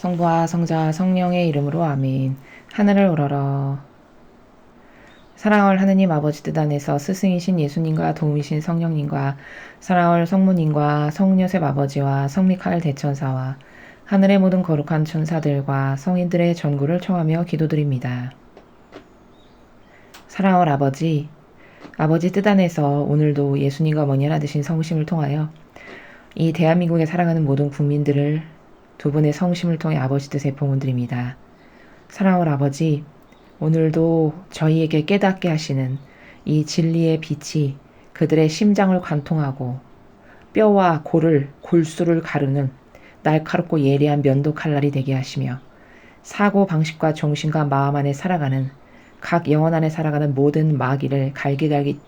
성부와 성자와 성령의 이름으로 아멘. 하늘을 우러러. 사랑할 하느님 아버지 뜻 안에서 스승이신 예수님과 도움이신 성령님과 사랑할 성모님과 성요셉 아버지와 성미카엘 대천사와 하늘의 모든 거룩한 천사들과 성인들의 전구를 청하며 기도드립니다. 사랑할 아버지 뜻 안에서 오늘도 예수님과 어머니 하나 되신 성심을 통하여 이 대한민국에 살아가는 모든 국민들을 두 분의 성심을 통해 아버지 뜻에 봉헌드립니다. 사랑할 아버지, 오늘도 저희에게 깨닫게 하시는 이 진리의 빛이 그들의 심장을 관통하고 뼈와 골수를 가르는 날카롭고 예리한 면도 칼날이 되게 하시며 사고 방식과 정신과 마음 안에 살아가는 각 영혼 안에 살아가는 모든 마귀를 갈기갈기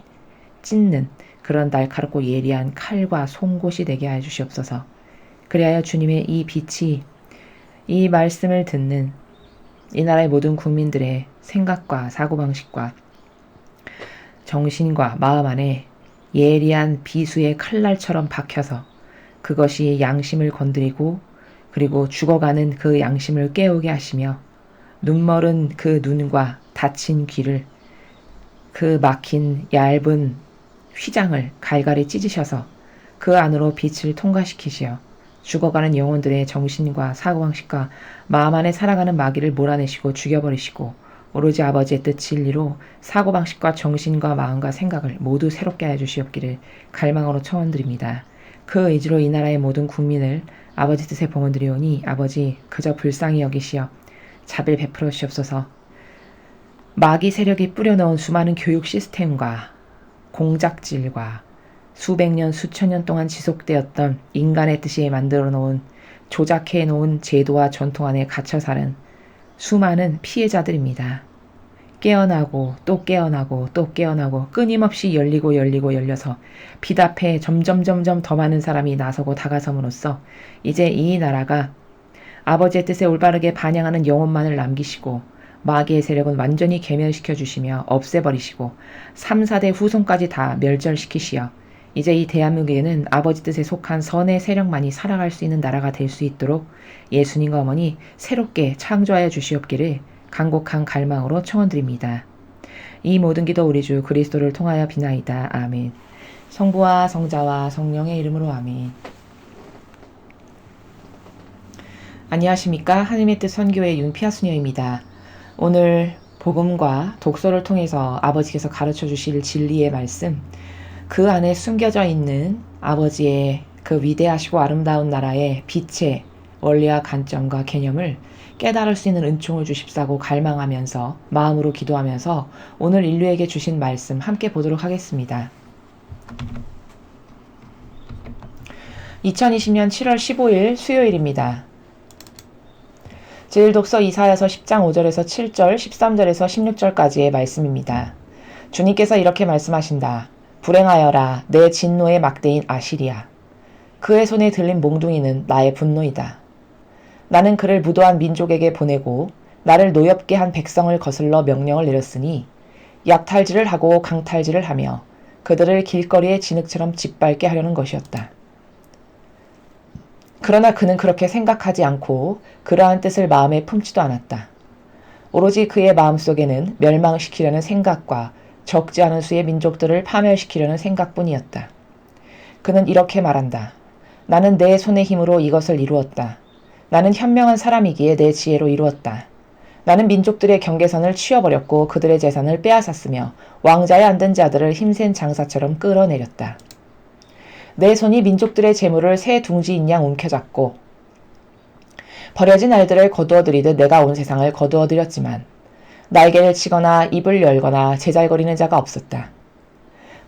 찢는 그런 날카롭고 예리한 칼과 송곳이 되게 해 주시옵소서. 그리하여 주님의 이 빛이 이 말씀을 듣는 이 나라의 모든 국민들의 생각과 사고방식과 정신과 마음 안에 예리한 비수의 칼날처럼 박혀서 그것이 양심을 건드리고 그리고 죽어가는 그 양심을 깨우게 하시며 눈멀은 그 눈과 닫힌 귀를 그 막힌 얇은 휘장을 갈갈이 찢으셔서 그 안으로 빛을 통과시키시어 죽어가는 영혼들의 정신과 사고방식과 마음 안에 살아가는 마귀를 몰아내시고 죽여버리시고 오로지 아버지의 뜻 진리로 사고방식과 정신과 마음과 생각을 모두 새롭게 해주시옵기를 갈망으로 청원드립니다. 그 의지로 이 나라의 모든 국민을 아버지 뜻에 봉헌드리오니 아버지 그저 불쌍히 여기시어 자비를 베풀어 주시옵소서. 마귀 세력이 뿌려놓은 수많은 교육 시스템과 공작질과 수백 년, 수천 년 동안 지속되었던 인간의 뜻이 만들어 놓은 조작해 놓은 제도와 전통 안에 갇혀 사는 수많은 피해자들입니다. 깨어나고 또 깨어나고 또 깨어나고 끊임없이 열리고 열려서 비답해 점점 더 많은 사람이 나서고 다가섬으로써 이제 이 나라가 아버지의 뜻에 올바르게 반영하는 영혼만을 남기시고 마귀의 세력은 완전히 괴멸시켜 주시며 없애버리시고 3, 4대 후손까지 다 멸절시키시어 이제 이 대한민국에는 아버지 뜻에 속한 선의 세력만이 살아갈 수 있는 나라가 될 수 있도록 예수님과 어머니 새롭게 창조하여 주시옵기를 간곡한 갈망으로 청원드립니다. 이 모든 기도 우리 주 그리스도를 통하여 비나이다. 아멘. 성부와 성자와 성령의 이름으로 아멘. 안녕하십니까. 하나님의 뜻 선교회 윤피아수녀입니다. 오늘 복음과 독서를 통해서 아버지께서 가르쳐 주실 진리의 말씀, 그 안에 숨겨져 있는 아버지의 그 위대하시고 아름다운 나라의 빛의 원리와 관점과 개념을 깨달을 수 있는 은총을 주십사고 갈망하면서 마음으로 기도하면서 오늘 인류에게 주신 말씀 함께 보도록 하겠습니다. 2020년 7월 15일 수요일입니다. 제1독서 이사야서 10장 5절에서 7절, 13절에서 16절까지의 말씀입니다. 주님께서 이렇게 말씀하신다. 불행하여라 내 진노의 막대인 아시리야. 그의 손에 들린 몽둥이는 나의 분노이다. 나는 그를 무도한 민족에게 보내고 나를 노엽게 한 백성을 거슬러 명령을 내렸으니 약탈질을 하고 강탈질을 하며 그들을 길거리의 진흙처럼 짓밟게 하려는 것이었다. 그러나 그는 그렇게 생각하지 않고 그러한 뜻을 마음에 품지도 않았다. 오로지 그의 마음속에는 멸망시키려는 생각과 적지 않은 수의 민족들을 파멸시키려는 생각뿐이었다. 그는 이렇게 말한다. 나는 내 손의 힘으로 이것을 이루었다. 나는 현명한 사람이기에 내 지혜로 이루었다. 나는 민족들의 경계선을 치워버렸고 그들의 재산을 빼앗았으며 왕자에 앉은 자들을 힘센 장사처럼 끌어내렸다. 내 손이 민족들의 재물을 새 둥지인 양 움켜잡고 버려진 알들을 거두어들이듯 내가 온 세상을 거두어들였지만 날개를 치거나 입을 열거나 제잘거리는 자가 없었다.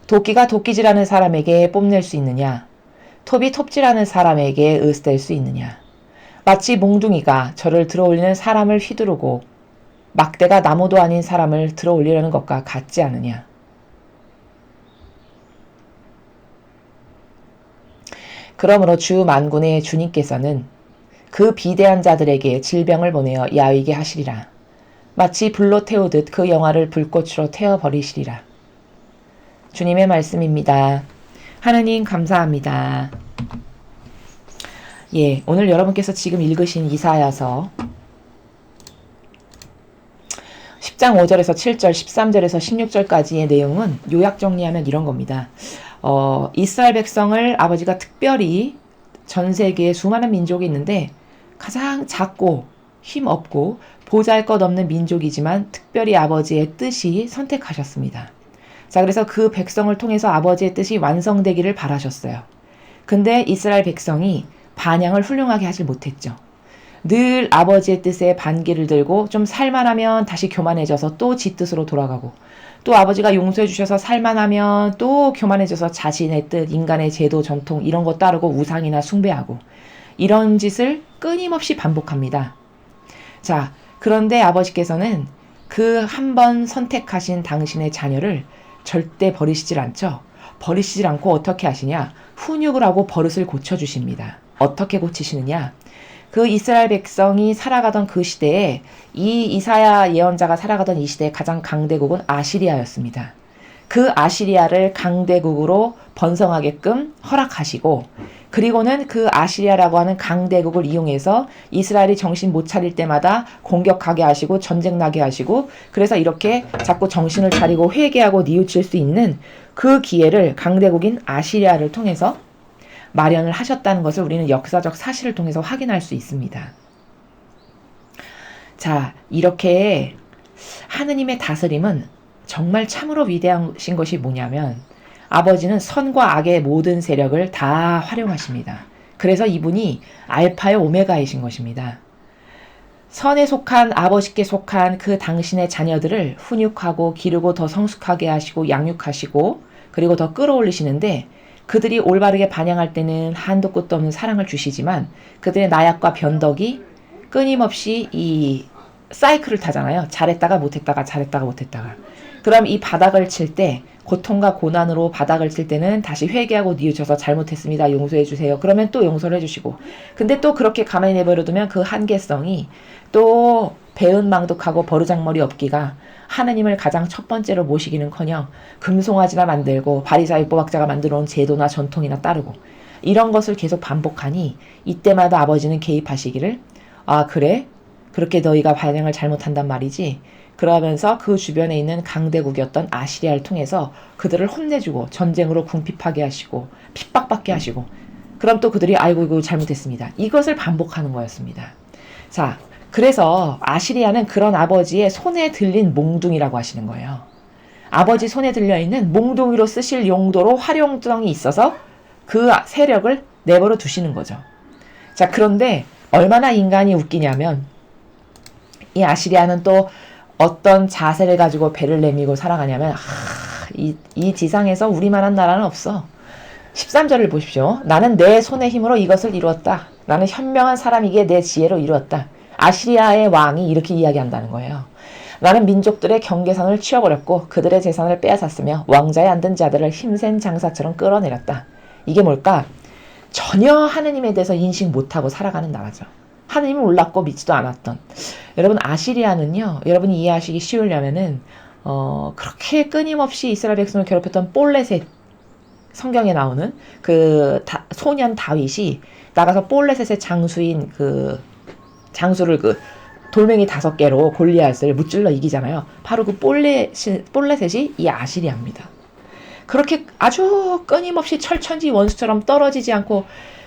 도끼가 도끼질하는 사람에게 뽐낼 수 있느냐? 톱이 톱질하는 사람에게 으스댈 수 있느냐? 마치 몽둥이가 저를 들어올리는 사람을 휘두르고 막대가 나무도 아닌 사람을 들어올리려는 것과 같지 않으냐? 그러므로 주 만군의 주님께서는 그 비대한 자들에게 질병을 보내어 야위게 하시리라. 마치 불로 태우듯 그 영화를 불꽃으로 태워버리시리라. 주님의 말씀입니다. 하느님 감사합니다. 예, 오늘 여러분께서 지금 읽으신 이사야서 10장 5절에서 7절, 13절에서 16절까지의 내용은 요약 정리하면 이런 겁니다. 이스라엘 백성을 아버지가 특별히 전 세계에 수많은 민족이 있는데 가장 작고 힘없고 보잘것없는 민족이지만 특별히 아버지의 뜻이 선택하셨습니다. 자, 그래서 그 백성을 통해서 아버지의 뜻이 완성되기를 바라셨어요. 근데 이스라엘 백성이 반향을 훌륭하게 하지 못했죠. 늘 아버지의 뜻에 반기를 들고 좀 살만하면 다시 교만해져서 또 지 뜻으로 돌아가고, 또 아버지가 용서해 주셔서 살만하면 또 교만해져서 자신의 뜻, 인간의 제도, 전통 이런 거 따르고 우상이나 숭배하고, 이런 짓을 끊임없이 반복합니다. 자, 그런데 아버지께서는 그 한 번 선택하신 당신의 자녀를 절대 버리시질 않죠. 버리시질 않고 어떻게 하시냐? 훈육을 하고 버릇을 고쳐주십니다. 어떻게 고치시느냐? 그 이스라엘 백성이 살아가던 그 시대에, 이 이사야 예언자가 살아가던 이 시대의 가장 강대국은 아시리아였습니다. 그 아시리아를 강대국으로 번성하게끔 허락하시고, 그리고는 그 아시리아라고 하는 강대국을 이용해서 이스라엘이 정신 못 차릴 때마다 공격하게 하시고 전쟁 나게 하시고, 그래서 이렇게 자꾸 정신을 차리고 회개하고 뉘우칠 수 있는 그 기회를 강대국인 아시리아를 통해서 마련을 하셨다는 것을 우리는 역사적 사실을 통해서 확인할 수 있습니다. 자, 이렇게 하느님의 다스림은 정말 참으로 위대하신 것이 뭐냐면, 아버지는 선과 악의 모든 세력을 다 활용하십니다. 그래서 이분이 알파의 오메가이신 것입니다. 선에 속한, 아버지께 속한 그 당신의 자녀들을 훈육하고 기르고 더 성숙하게 하시고 양육하시고 그리고 더 끌어올리시는데, 그들이 올바르게 반영할 때는 한도 끝도 없는 사랑을 주시지만 그들의 나약과 변덕이 끊임없이 이 사이클을 타잖아요. 잘했다가 못했다가 잘했다가 못했다가. 그럼 이 바닥을 칠 때, 고통과 고난으로 바닥을 칠 때는 다시 회개하고 뉘우쳐서 잘못했습니다, 용서해 주세요. 그러면 또 용서를 해주시고, 근데 또 그렇게 가만히 내버려두면 그 한계성이 또 배은망덕하고 버르장머리 없기가 하느님을 가장 첫 번째로 모시기는커녕 금송아지나 만들고 바리사의 율법학자가 만들어 온 제도나 전통이나 따르고, 이런 것을 계속 반복하니 이때마다 아버지는 개입하시기를, 아 그래? 그렇게 너희가 반영을 잘못한단 말이지? 그러면서 그 주변에 있는 강대국이었던 아시리아를 통해서 그들을 혼내주고 전쟁으로 궁핍하게 하시고 핍박받게 하시고, 그럼 또 그들이 아이고 이거 잘못했습니다, 이것을 반복하는 거였습니다. 자, 그래서 아시리아는 그런 아버지의 손에 들린 몽둥이라고 하시는 거예요. 아버지 손에 들려있는 몽둥이로 쓰실 용도로 활용성이 있어서 그 세력을 내버려 두시는 거죠. 자, 그런데 얼마나 인간이 웃기냐면, 이 아시리아는 또 어떤 자세를 가지고 배를 내밀고 살아가냐면, 이 지상에서 우리만한 나라는 없어. 13절을 보십시오. 나는 내 손의 힘으로 이것을 이루었다. 나는 현명한 사람이기에 내 지혜로 이루었다. 아시리아의 왕이 이렇게 이야기한다는 거예요. 나는 민족들의 경계선을 치워버렸고 그들의 재산을 빼앗았으며 왕자에 앉은 자들을 힘센 장사처럼 끌어내렸다. 이게 뭘까? 전혀 하느님에 대해서 인식 못하고 살아가는 나라죠. 하느님을 몰랐고 믿지도 않았던. 여러분, 아시리아는요, 여러분이 이해하시기 쉬우려면은 그렇게 끊임없이 이스라엘 백성을 괴롭혔던 볼레셋, 성경에 나오는 그 소년 다윗이 나가서 볼레셋의 장수인 장수를 돌멩이 5개로 골리앗을 무찔러 이기잖아요. 바로 그 볼레셋이 이 아시리아입니다. 그렇게 아주 끊임없이 철천지 원수처럼 떨어지지 않고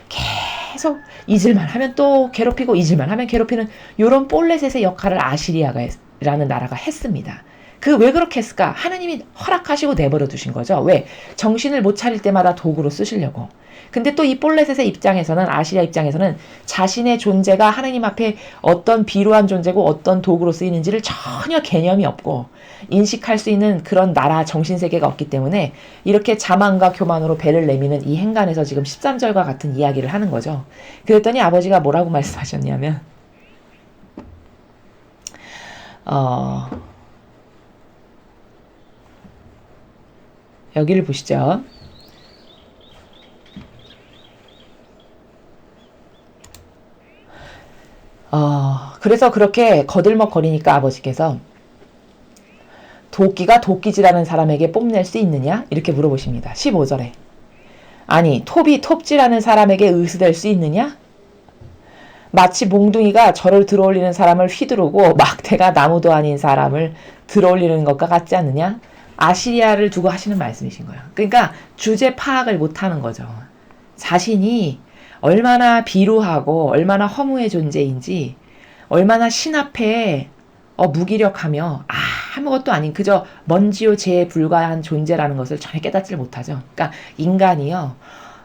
계속 잊을만 하면 또 괴롭히고 잊을만 하면 괴롭히는 이런 볼레셋의 역할을 아시리아라는 나라가 했습니다. 왜 그렇게 했을까? 하나님이 허락하시고 내버려 두신 거죠. 왜? 정신을 못 차릴 때마다 도구로 쓰시려고. 근데 또 이 볼레셋의 입장에서는, 아시리아 입장에서는 자신의 존재가 하나님 앞에 어떤 비루한 존재고 어떤 도구로 쓰이는지를 전혀 개념이 없고 인식할 수 있는 그런 나라 정신세계가 없기 때문에 이렇게 자만과 교만으로 배를 내미는 이 행간에서 지금 13절과 같은 이야기를 하는 거죠. 그랬더니 아버지가 뭐라고 말씀하셨냐면, 여기를 보시죠. 그래서 그렇게 거들먹거리니까 아버지께서 도끼가 도끼질하는 사람에게 뽐낼 수 있느냐? 이렇게 물어보십니다. 15절에. 아니, 톱이 톱질하는 사람에게 의수될 수 있느냐? 마치 몽둥이가 저를 들어올리는 사람을 휘두르고 막대가 나무도 아닌 사람을 들어올리는 것과 같지 않느냐? 아시리아를 두고 하시는 말씀이신 거예요. 그러니까 주제 파악을 못하는 거죠. 자신이 얼마나 비루하고 얼마나 허무의 존재인지, 얼마나 신 앞에 무기력하며 아무것도 아닌 그저 먼지요 재에 불과한 존재라는 것을 전혀 깨닫지를 못하죠. 그러니까 인간이요,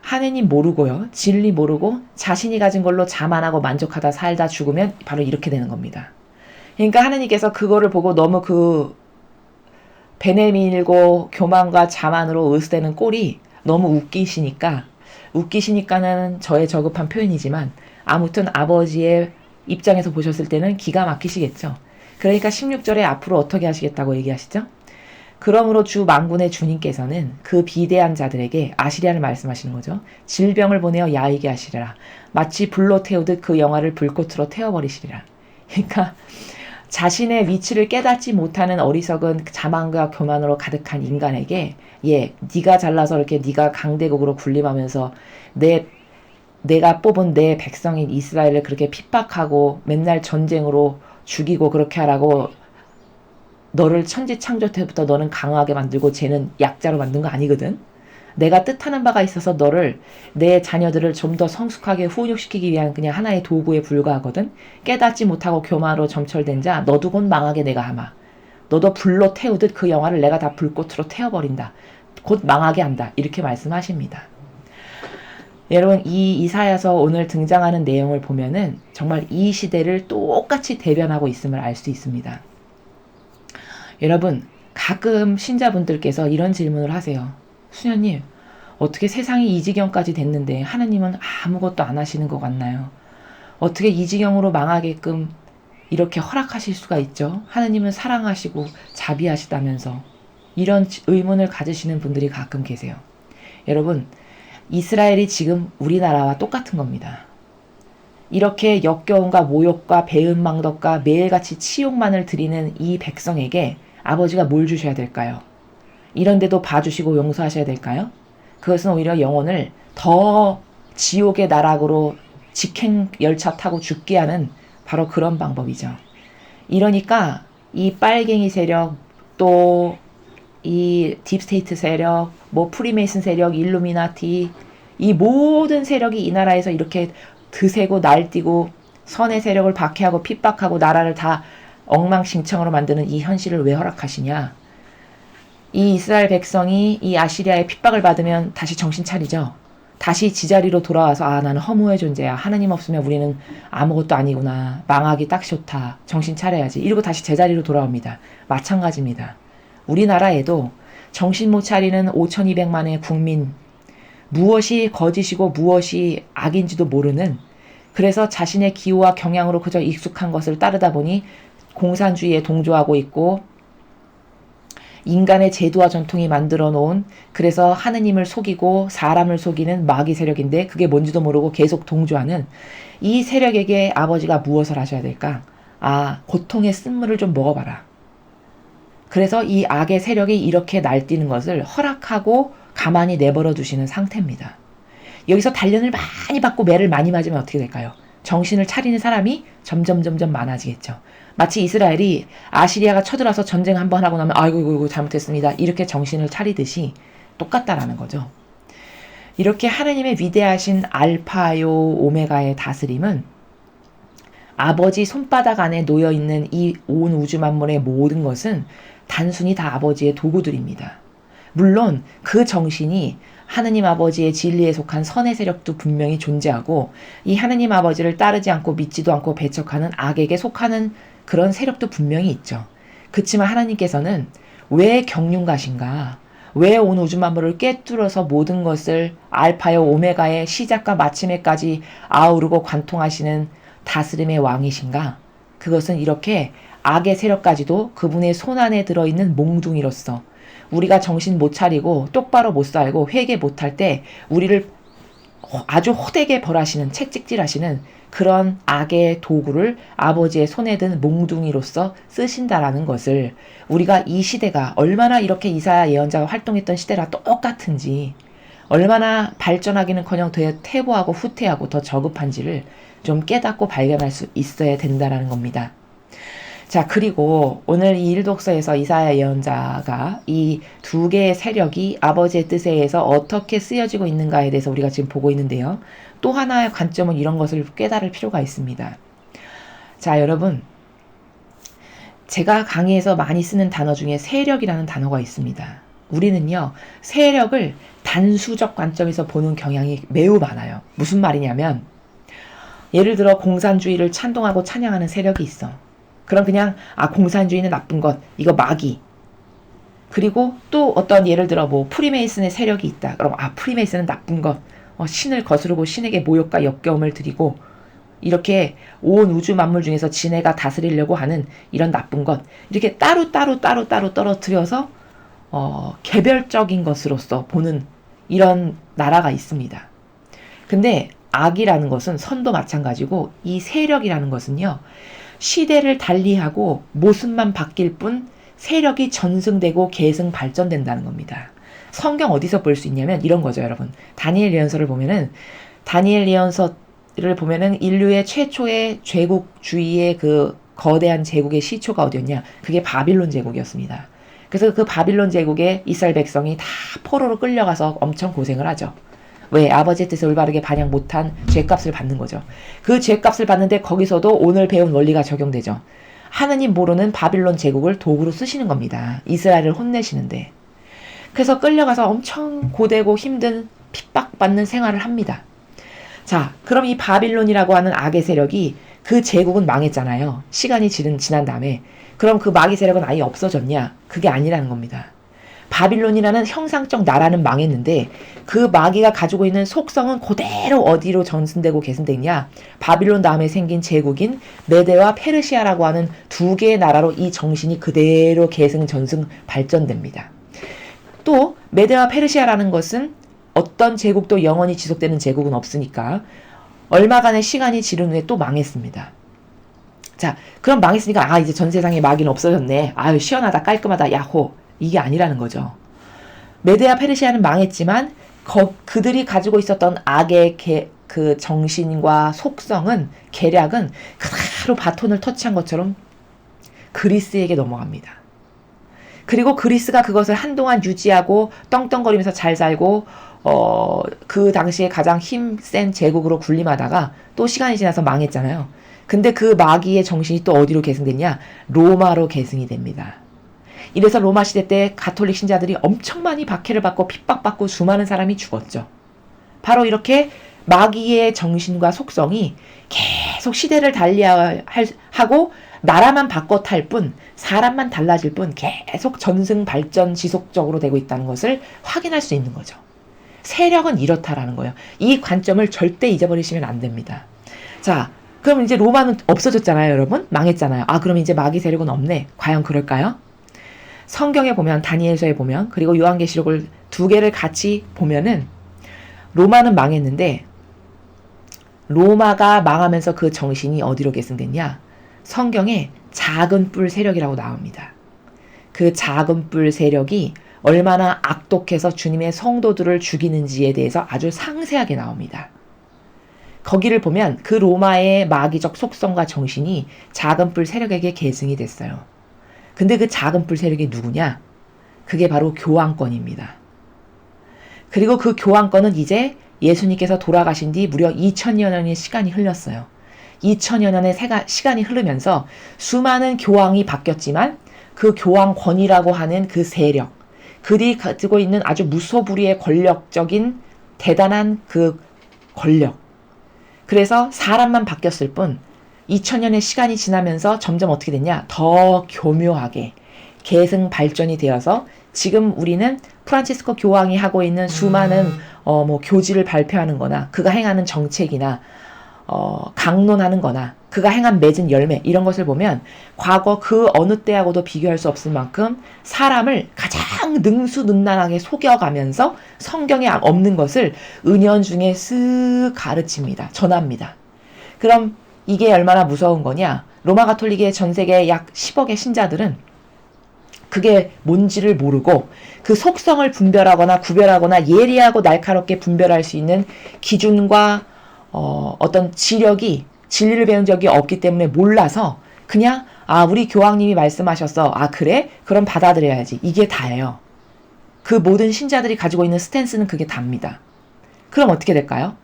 하느님 모르고요, 진리 모르고 자신이 가진 걸로 자만하고 만족하다 살다 죽으면 바로 이렇게 되는 겁니다. 그러니까 하느님께서 그거를 보고 너무 배 내밀고 교만과 자만으로 으스대는 꼴이 너무 웃기시니까는 저의 저급한 표현이지만 아무튼 아버지의 입장에서 보셨을 때는 기가 막히시겠죠. 그러니까 16절에 앞으로 어떻게 하시겠다고 얘기하시죠? 그러므로 주 만군의 주님께서는 그 비대한 자들에게 아시리아를 말씀하시는 거죠. 질병을 보내어 야이게 하시리라. 마치 불로 태우듯 그 영화를 불꽃으로 태워버리시리라. 그러니까 자신의 위치를 깨닫지 못하는 어리석은 자만과 교만으로 가득한 인간에게 네가 잘나서 이렇게 네가 강대국으로 군림하면서 내가 뽑은 내 백성인 이스라엘을 그렇게 핍박하고 맨날 전쟁으로 죽이고 그렇게 하라고 너를 천지 창조 때부터 너는 강하게 만들고 쟤는 약자로 만든 거 아니거든. 내가 뜻하는 바가 있어서 내 자녀들을 좀 더 성숙하게 훈육시키기 위한 그냥 하나의 도구에 불과하거든. 깨닫지 못하고 교만으로 점철된 자 너도 곧 망하게 내가 하마. 너도 불로 태우듯 그 영화를 내가 다 불꽃으로 태워버린다. 곧 망하게 한다. 이렇게 말씀하십니다. 여러분, 이 이사야서 오늘 등장하는 내용을 보면은 정말 이 시대를 똑같이 대변하고 있음을 알 수 있습니다. 여러분, 가끔 신자분들께서 이런 질문을 하세요. 수녀님, 어떻게 세상이 이 지경까지 됐는데 하느님은 아무것도 안 하시는 것 같나요? 어떻게 이 지경으로 망하게끔 이렇게 허락하실 수가 있죠? 하느님은 사랑하시고 자비하시다면서. 이런 의문을 가지시는 분들이 가끔 계세요. 여러분, 이스라엘이 지금 우리나라와 똑같은 겁니다. 이렇게 역겨움과 모욕과 배은망덕과 매일같이 치욕만을 드리는 이 백성에게 아버지가 뭘 주셔야 될까요? 이런데도 봐주시고 용서하셔야 될까요? 그것은 오히려 영혼을 더 지옥의 나락으로 직행 열차 타고 죽게 하는 바로 그런 방법이죠. 이러니까 이 빨갱이 세력, 또 이 딥스테이트 세력, 프리메이슨 세력, 일루미나티, 이 모든 세력이 이 나라에서 이렇게 드세고 날뛰고 선의 세력을 박해하고 핍박하고 나라를 다 엉망진창으로 만드는 이 현실을 왜 허락하시냐? 이 이스라엘 백성이 이 아시리아의 핍박을 받으면 다시 정신 차리죠. 다시 지자리로 돌아와서 나는 허무의 존재야. 하나님 없으면 우리는 아무것도 아니구나. 망하기 딱 좋다. 정신 차려야지. 이러고 다시 제자리로 돌아옵니다. 마찬가지입니다. 우리나라에도 정신 못 차리는 5,200만의 국민, 무엇이 거짓이고 무엇이 악인지도 모르는, 그래서 자신의 기호와 경향으로 그저 익숙한 것을 따르다 보니 공산주의에 동조하고 있고 인간의 제도와 전통이 만들어 놓은, 그래서 하느님을 속이고 사람을 속이는 마귀 세력인데 그게 뭔지도 모르고 계속 동조하는 이 세력에게 아버지가 무엇을 하셔야 될까? 고통의 쓴물을 좀 먹어봐라. 그래서 이 악의 세력이 이렇게 날뛰는 것을 허락하고 가만히 내버려 두시는 상태입니다. 여기서 단련을 많이 받고 매를 많이 맞으면 어떻게 될까요? 정신을 차리는 사람이 점점 많아지겠죠. 마치 이스라엘이 아시리아가 쳐들어서 전쟁 한번 하고 나면 아이고 잘못했습니다. 이렇게 정신을 차리듯이 똑같다라는 거죠. 이렇게 하느님의 위대하신 알파요 오메가의 다스림은 아버지 손바닥 안에 놓여있는 이 온 우주 만물의 모든 것은 단순히 다 아버지의 도구들입니다. 물론 그 정신이 하느님 아버지의 진리에 속한 선의 세력도 분명히 존재하고 이 하느님 아버지를 따르지 않고 믿지도 않고 배척하는 악에게 속하는 그런 세력도 분명히 있죠. 그렇지만 하나님께서는 왜 경륜가신가? 왜 온 우주 만물을 꿰뚫어서 모든 것을 알파요 오메가의 시작과 마침에까지 아우르고 관통하시는 다스림의 왕이신가? 그것은 이렇게 악의 세력까지도 그분의 손안에 들어있는 몽둥이로서 우리가 정신 못 차리고 똑바로 못 살고 회개 못할 때 우리를 아주 호되게 벌하시는, 채찍질하시는 그런 악의 도구를 아버지의 손에 든 몽둥이로서 쓰신다라는 것을, 우리가 이 시대가 얼마나 이렇게 이사야 예언자가 활동했던 시대랑 똑같은지, 얼마나 발전하기는커녕 더 퇴보하고 후퇴하고 더 저급한지를 좀 깨닫고 발견할 수 있어야 된다라는 겁니다. 자, 그리고 오늘 이 일독서에서 이사야 예언자가 이 두 개의 세력이 아버지의 뜻에 의해서 어떻게 쓰여지고 있는가에 대해서 우리가 지금 보고 있는데요. 또 하나의 관점은 이런 것을 깨달을 필요가 있습니다. 자, 여러분, 제가 강의에서 많이 쓰는 단어 중에 세력이라는 단어가 있습니다. 우리는요, 세력을 단수적 관점에서 보는 경향이 매우 많아요. 무슨 말이냐면, 예를 들어 공산주의를 찬동하고 찬양하는 세력이 있어. 그럼 그냥 공산주의는 나쁜 것, 이거 마귀. 그리고 또 어떤 예를 들어 뭐 프리메이슨의 세력이 있다. 그럼 프리메이슨은 나쁜 것, 신을 거스르고 신에게 모욕과 역겨움을 드리고 이렇게 온 우주 만물 중에서 지네가 다스리려고 하는 이런 나쁜 것, 이렇게 따로 떨어뜨려서 개별적인 것으로서 보는 이런 나라가 있습니다. 근데 악이라는 것은 선도 마찬가지고 이 세력이라는 것은요, 시대를 달리하고 모습만 바뀔 뿐 세력이 전승되고 계승 발전된다는 겁니다. 성경 어디서 볼 수 있냐면 이런 거죠, 여러분. 다니엘 예언서를 보면은 인류의 최초의 제국주의의 그 거대한 제국의 시초가 어디였냐? 그게 바빌론 제국이었습니다. 그래서 그 바빌론 제국에 이스라엘 백성이 다 포로로 끌려가서 엄청 고생을 하죠. 왜? 아버지의 뜻을 올바르게 반영 못한 죄값을 받는 거죠. 그 죄값을 받는데 거기서도 오늘 배운 원리가 적용되죠. 하느님 모르는 바빌론 제국을 도구로 쓰시는 겁니다. 이스라엘을 혼내시는데. 그래서 끌려가서 엄청 고되고 힘든 핍박받는 생활을 합니다. 자, 그럼 이 바빌론이라고 하는 악의 세력이 그 제국은 망했잖아요. 시간이 지난 다음에. 그럼 그 마귀 세력은 아예 없어졌냐? 그게 아니라는 겁니다. 바빌론이라는 형상적 나라는 망했는데 그 마귀가 가지고 있는 속성은 그대로 어디로 전승되고 계승되냐? 바빌론 다음에 생긴 제국인 메데와 페르시아라고 하는 두 개의 나라로 이 정신이 그대로 계승, 전승, 발전됩니다. 또 메데와 페르시아라는 것은 어떤 제국도 영원히 지속되는 제국은 없으니까 얼마간의 시간이 지른 후에 또 망했습니다. 자, 그럼 망했으니까 이제 전 세상에 마귀는 없어졌네. 시원하다, 깔끔하다, 야호. 이게 아니라는 거죠. 메데와 페르시아는 망했지만 그들이 가지고 있었던 악의 그 정신과 속성은, 계략은 그대로 바톤을 터치한 것처럼 그리스에게 넘어갑니다. 그리고 그리스가 그것을 한동안 유지하고 떵떵거리면서 잘 살고 그 당시에 가장 힘센 제국으로 군림하다가 또 시간이 지나서 망했잖아요. 근데 그 마귀의 정신이 또 어디로 계승됐냐? 로마로 계승이 됩니다. 이래서 로마 시대 때 가톨릭 신자들이 엄청 많이 박해를 받고 핍박받고 수많은 사람이 죽었죠. 바로 이렇게 마귀의 정신과 속성이 계속 시대를 달리하고 나라만 바꿔 탈 뿐, 사람만 달라질 뿐 계속 전승 발전 지속적으로 되고 있다는 것을 확인할 수 있는 거죠. 세력은 이렇다라는 거예요. 이 관점을 절대 잊어버리시면 안 됩니다. 자, 그럼 이제 로마는 없어졌잖아요, 여러분. 망했잖아요. 그럼 이제 마귀 세력은 없네. 과연 그럴까요? 성경에 보면, 다니엘서에 보면, 그리고 요한계시록을 두 개를 같이 보면은 로마는 망했는데 로마가 망하면서 그 정신이 어디로 계승됐냐? 성경에 작은 뿔 세력이라고 나옵니다. 그 작은 뿔 세력이 얼마나 악독해서 주님의 성도들을 죽이는지에 대해서 아주 상세하게 나옵니다. 거기를 보면 그 로마의 마귀적 속성과 정신이 작은 뿔 세력에게 계승이 됐어요. 근데 그 작은 뿔 세력이 누구냐? 그게 바로 교황권입니다. 그리고 그 교황권은 이제 예수님께서 돌아가신 뒤 무려 2000여 년의 시간이 흘렀어요. 2000여 년의 시간이 흐르면서 수많은 교황이 바뀌었지만 그 교황권이라고 하는 그 세력, 그들이 가지고 있는 아주 무소불위의 권력적인 대단한 그 권력. 그래서 사람만 바뀌었을 뿐 2000년의 시간이 지나면서 점점 어떻게 됐냐? 더 교묘하게 계승 발전이 되어서 지금 우리는 프란치스코 교황이 하고 있는 수많은 교지를 발표하는 거나 그가 행하는 정책이나 강론하는 거나 그가 행한 맺은 열매 이런 것을 보면 과거 그 어느 때하고도 비교할 수 없을 만큼 사람을 가장 능수능란하게 속여가면서 성경에 없는 것을 은연중에 쓱 가르칩니다. 전합니다. 그럼 이게 얼마나 무서운 거냐? 로마 가톨릭의 전 세계 약 10억의 신자들은 그게 뭔지를 모르고 그 속성을 분별하거나 구별하거나 예리하고 날카롭게 분별할 수 있는 기준과 어떤 지력이 진리를 배운 적이 없기 때문에 몰라서 그냥 우리 교황님이 말씀하셨어. 그래? 그럼 받아들여야지. 이게 다예요. 그 모든 신자들이 가지고 있는 스탠스는 그게 답니다. 그럼 어떻게 될까요?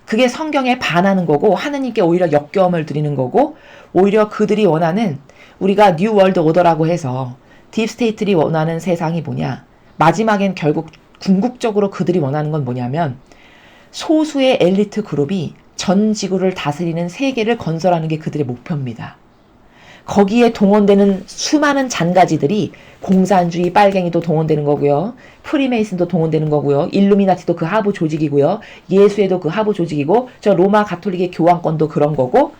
그게 성경에 반하는 거고 하느님께 오히려 역겨움을 드리는 거고 오히려 그들이 원하는 우리가 뉴 월드 오더라고 해서 딥스테이트들이 원하는 세상이 뭐냐? 마지막엔 결국 궁극적으로 그들이 원하는 건 뭐냐면 소수의 엘리트 그룹이 전 지구를 다스리는 세계를 건설하는 게 그들의 목표입니다. 거기에 동원되는 수많은 잔가지들이 공산주의 빨갱이도 동원되는 거고요. 프리메이슨도 동원되는 거고요. 일루미나티도 그 하부 조직이고요. 예수회도 그 하부 조직이고 저 로마 가톨릭의 교황권도 그런 거고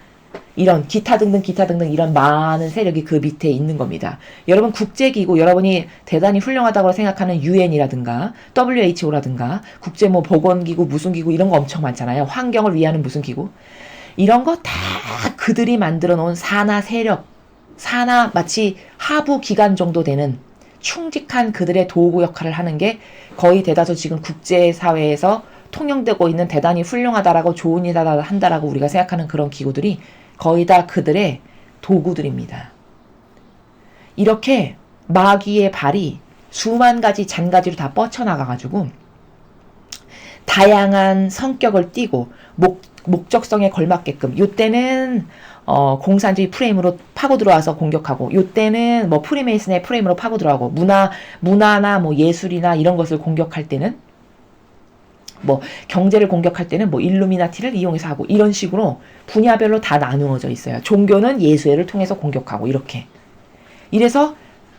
이런 기타 등등 이런 많은 세력이 그 밑에 있는 겁니다. 여러분 국제기구 여러분이 대단히 훌륭하다고 생각하는 UN이라든가 WHO라든가 국제 보건기구 무슨 기구 이런 거 엄청 많잖아요. 환경을 위하는 무슨 기구 이런 거 다 그들이 만들어 놓은 산하 세력 산하 마치 하부 기관 정도 되는 충직한 그들의 도구 역할을 하는 게 거의 대다수 지금 국제사회에서 통용되고 있는 대단히 훌륭하다라고 좋은 일을 한다라고 우리가 생각하는 그런 기구들이 거의 다 그들의 도구들입니다. 이렇게 마귀의 발이 수만 가지 잔가지로 다 뻗쳐나가가지고 다양한 성격을 띠고 목적성에 걸맞게끔 요때는 공산주의 프레임으로 파고 들어와서 공격하고 요때는 프리메이슨의 프레임으로 파고 들어가고 문화나 예술이나 이런 것을 공격할 때는 경제를 공격할 때는 일루미나티를 이용해서 하고 이런 식으로 분야별로 다 나누어져 있어요. 종교는 예수회를 통해서 공격하고 이렇게 이래서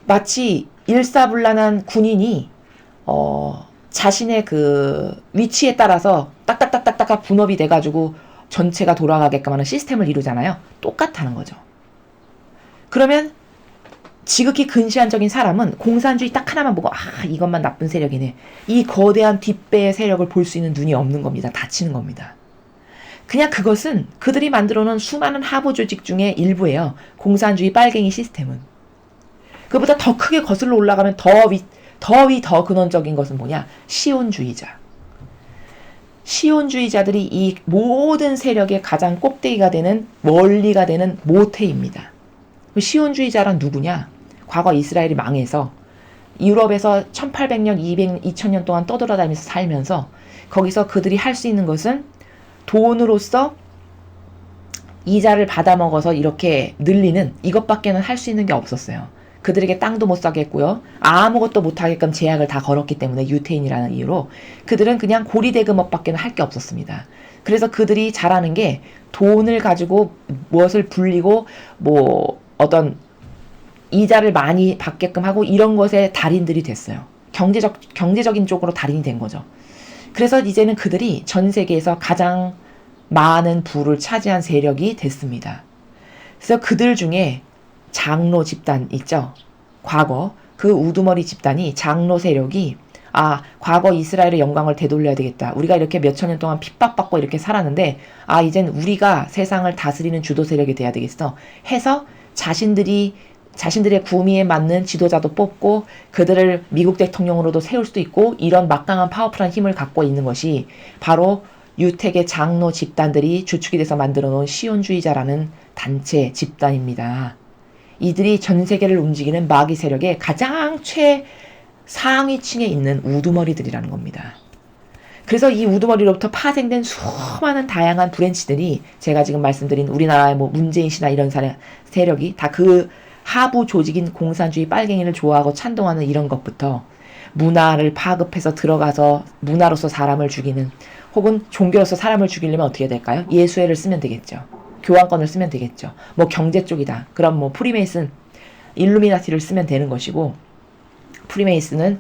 마치 일사불란한 군인이 자신의 그 위치에 따라서 딱딱딱딱딱 분업이 돼가지고 전체가 돌아가게끔 하는 시스템을 이루잖아요. 똑같다는 거죠. 그러면 지극히 근시안적인 사람은 공산주의 딱 하나만 보고 이것만 나쁜 세력이네. 이 거대한 뒷배의 세력을 볼 수 있는 눈이 없는 겁니다. 닫히는 겁니다. 그냥 그것은 그들이 만들어 놓은 수많은 하부 조직 중에 일부예요. 공산주의 빨갱이 시스템은. 그보다 더 크게 거슬러 올라가면 더 근원적인 것은 뭐냐? 시온주의자. 시온주의자들이 이 모든 세력의 가장 꼭대기가 되는 원리가 되는 모태입니다. 시온주의자란 누구냐? 과거 이스라엘이 망해서 유럽에서 1800년, 2000년 동안 떠돌아다니면서 살면서 거기서 그들이 할 수 있는 것은 돈으로서 이자를 받아먹어서 이렇게 늘리는 이것밖에는 할 수 있는 게 없었어요. 그들에게 땅도 못 사게 했고요. 아무것도 못하게끔 제약을 다 걸었기 때문에 유태인이라는 이유로 그들은 그냥 고리대금업밖에 할 게 없었습니다. 그래서 그들이 잘하는 게 돈을 가지고 무엇을 불리고 어떤 이자를 많이 받게끔 하고 이런 것에 달인들이 됐어요. 경제적인 쪽으로 달인이 된 거죠. 그래서 이제는 그들이 전 세계에서 가장 많은 부를 차지한 세력이 됐습니다. 그래서 그들 중에 장로 집단 있죠. 과거 그 우두머리 집단이 장로 세력이 과거 이스라엘의 영광을 되돌려야 되겠다. 우리가 이렇게 몇천 년 동안 핍박받고 이렇게 살았는데 이젠 우리가 세상을 다스리는 주도 세력이 돼야 되겠어 해서 자신들의 구미에 맞는 지도자도 뽑고 그들을 미국 대통령으로도 세울 수도 있고 이런 막강한 파워풀한 힘을 갖고 있는 것이 바로 유택의 장로 집단들이 주축이 돼서 만들어 놓은 시온주의자라는 단체 집단입니다. 이들이 전 세계를 움직이는 마귀 세력의 가장 최상위층에 있는 우두머리들이라는 겁니다. 그래서 이 우두머리로부터 파생된 수많은 다양한 브랜치들이 제가 지금 말씀드린 우리나라의 문재인 씨나 이런 세력이 다 그 하부 조직인 공산주의 빨갱이를 좋아하고 찬동하는 이런 것부터 문화를 파급해서 들어가서 문화로서 사람을 죽이는 혹은 종교로서 사람을 죽이려면 어떻게 될까요? 예수회를 쓰면 되겠죠. 교황권을 쓰면 되겠죠. 경제 쪽이다. 그럼 프리메이슨, 일루미나티를 쓰면 되는 것이고 프리메이슨은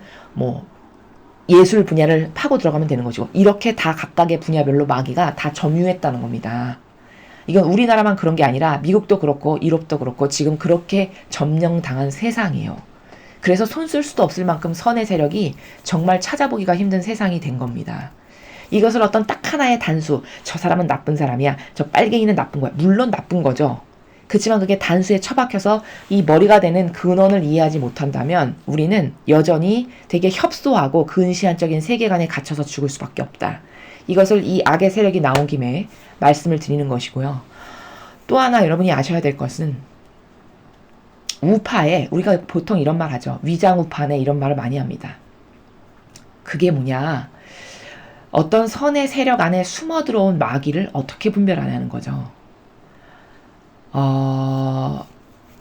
예술 분야를 파고 들어가면 되는 것이고 이렇게 다 각각의 분야별로 마귀가 다 점유했다는 겁니다. 이건 우리나라만 그런 게 아니라 미국도 그렇고 유럽도 그렇고 지금 그렇게 점령당한 세상이에요. 그래서 손 쓸 수도 없을 만큼 선의 세력이 정말 찾아보기가 힘든 세상이 된 겁니다. 이것을 어떤 딱 하나의 단수, 저 사람은 나쁜 사람이야, 저 빨갱이는 나쁜 거야. 물론 나쁜 거죠. 그렇지만 그게 단수에 처박혀서 이 머리가 되는 근원을 이해하지 못한다면 우리는 여전히 되게 협소하고 근시안적인 세계관에 갇혀서 죽을 수밖에 없다. 이것을 이 악의 세력이 나온 김에 말씀을 드리는 것이고요. 또 하나 여러분이 아셔야 될 것은 우파에 우리가 보통 이런 말 하죠. 위장우파네 이런 말을 많이 합니다. 그게 뭐냐. 어떤 선의 세력 안에 숨어 들어온 마귀를 어떻게 분별하냐는 거죠.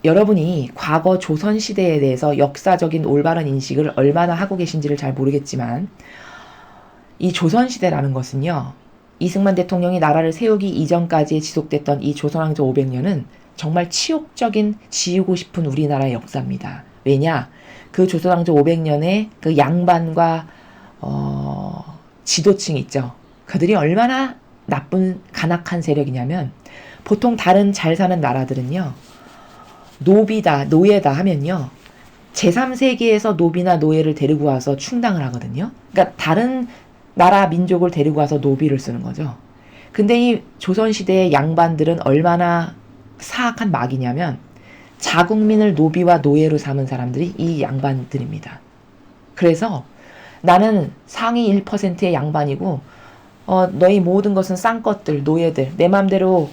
여러분이 과거 조선시대에 대해서 역사적인 올바른 인식을 얼마나 하고 계신지를 잘 모르겠지만 이 조선시대라는 것은요. 이승만 대통령이 나라를 세우기 이전까지 지속됐던 이 조선왕조 500년은 정말 치욕적인 지우고 싶은 우리나라의 역사입니다. 왜냐? 그 조선왕조 500년의 그 양반과 지도층 있죠. 그들이 얼마나 나쁜 간악한 세력이냐면 보통 다른 잘 사는 나라들은요. 노비다, 노예다 하면요. 제3세계에서 노비나 노예를 데리고 와서 충당을 하거든요. 그러니까 다른 나라 민족을 데리고 와서 노비를 쓰는 거죠. 근데 이 조선시대의 양반들은 얼마나 사악한 마귀냐면 자국민을 노비와 노예로 삼은 사람들이 이 양반들입니다. 그래서 나는 상위 1%의 양반이고 너희 모든 것은 싼 것들, 노예들, 내 맘대로